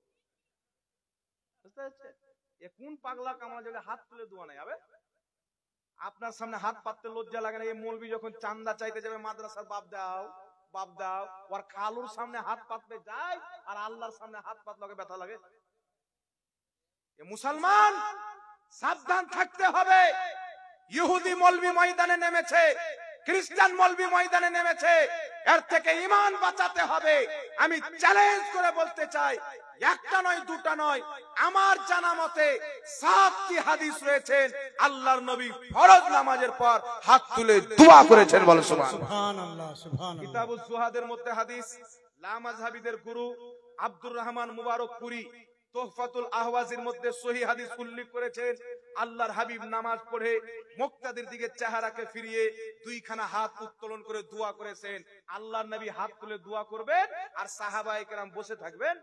বুঝতে পারছেন? এ কোন পাগলা কামলা জায়গায় হাত তুলে দোয়া নাই হবে? আপনার সামনে হাত পাততে লজ্জা লাগে না? এই মৌলবি যখন চান্দা চাইতে যাবে মাদ্রাসার, বাপ দাও বাপ দাও, ওর খালুর সামনে হাত পাততে যায়, আর আল্লাহর সামনে হাত পাতলে ব্যথা লাগে। এ মুসলমান সাবধান থাকতে হবে। ইহুদি মৌলবি ময়দানে নেমেছে, খ্রিস্টান মৌলবি ময়দানে নেমেছে, এর থেকে ঈমান বাঁচাতে হবে। আমি চ্যালেঞ্জ করে বলতে চাই, একটা নয় দুটা নয়, আমার জানা মতে 7টি হাদিস রয়েছেন আল্লাহর নবী ফরজ নামাজের পর হাত তুলে দোয়া করেছেন। বলেন সুবহানাল্লাহ। সুবহানাল্লাহ। কিতাবুস সুহাদের মধ্যে হাদিস, লা মাযহাবিদের গুরু আব্দুর রহমান মুবারকপুরি তোহফাতুল আহওয়াজের মধ্যে সহিহ হাদিস উল্লেখ করেছেন, আল্লাহর হাবিব নামাজ পড়ে মুক্তাদির দিকে চেহারাকে ফিরিয়ে দুইখানা হাত উত্তোলন করে দোয়া করেছেন। আল্লাহর নবী হাত তুলে দোয়া করবেন আর সাহাবায়ে কেরাম বসে থাকবেন।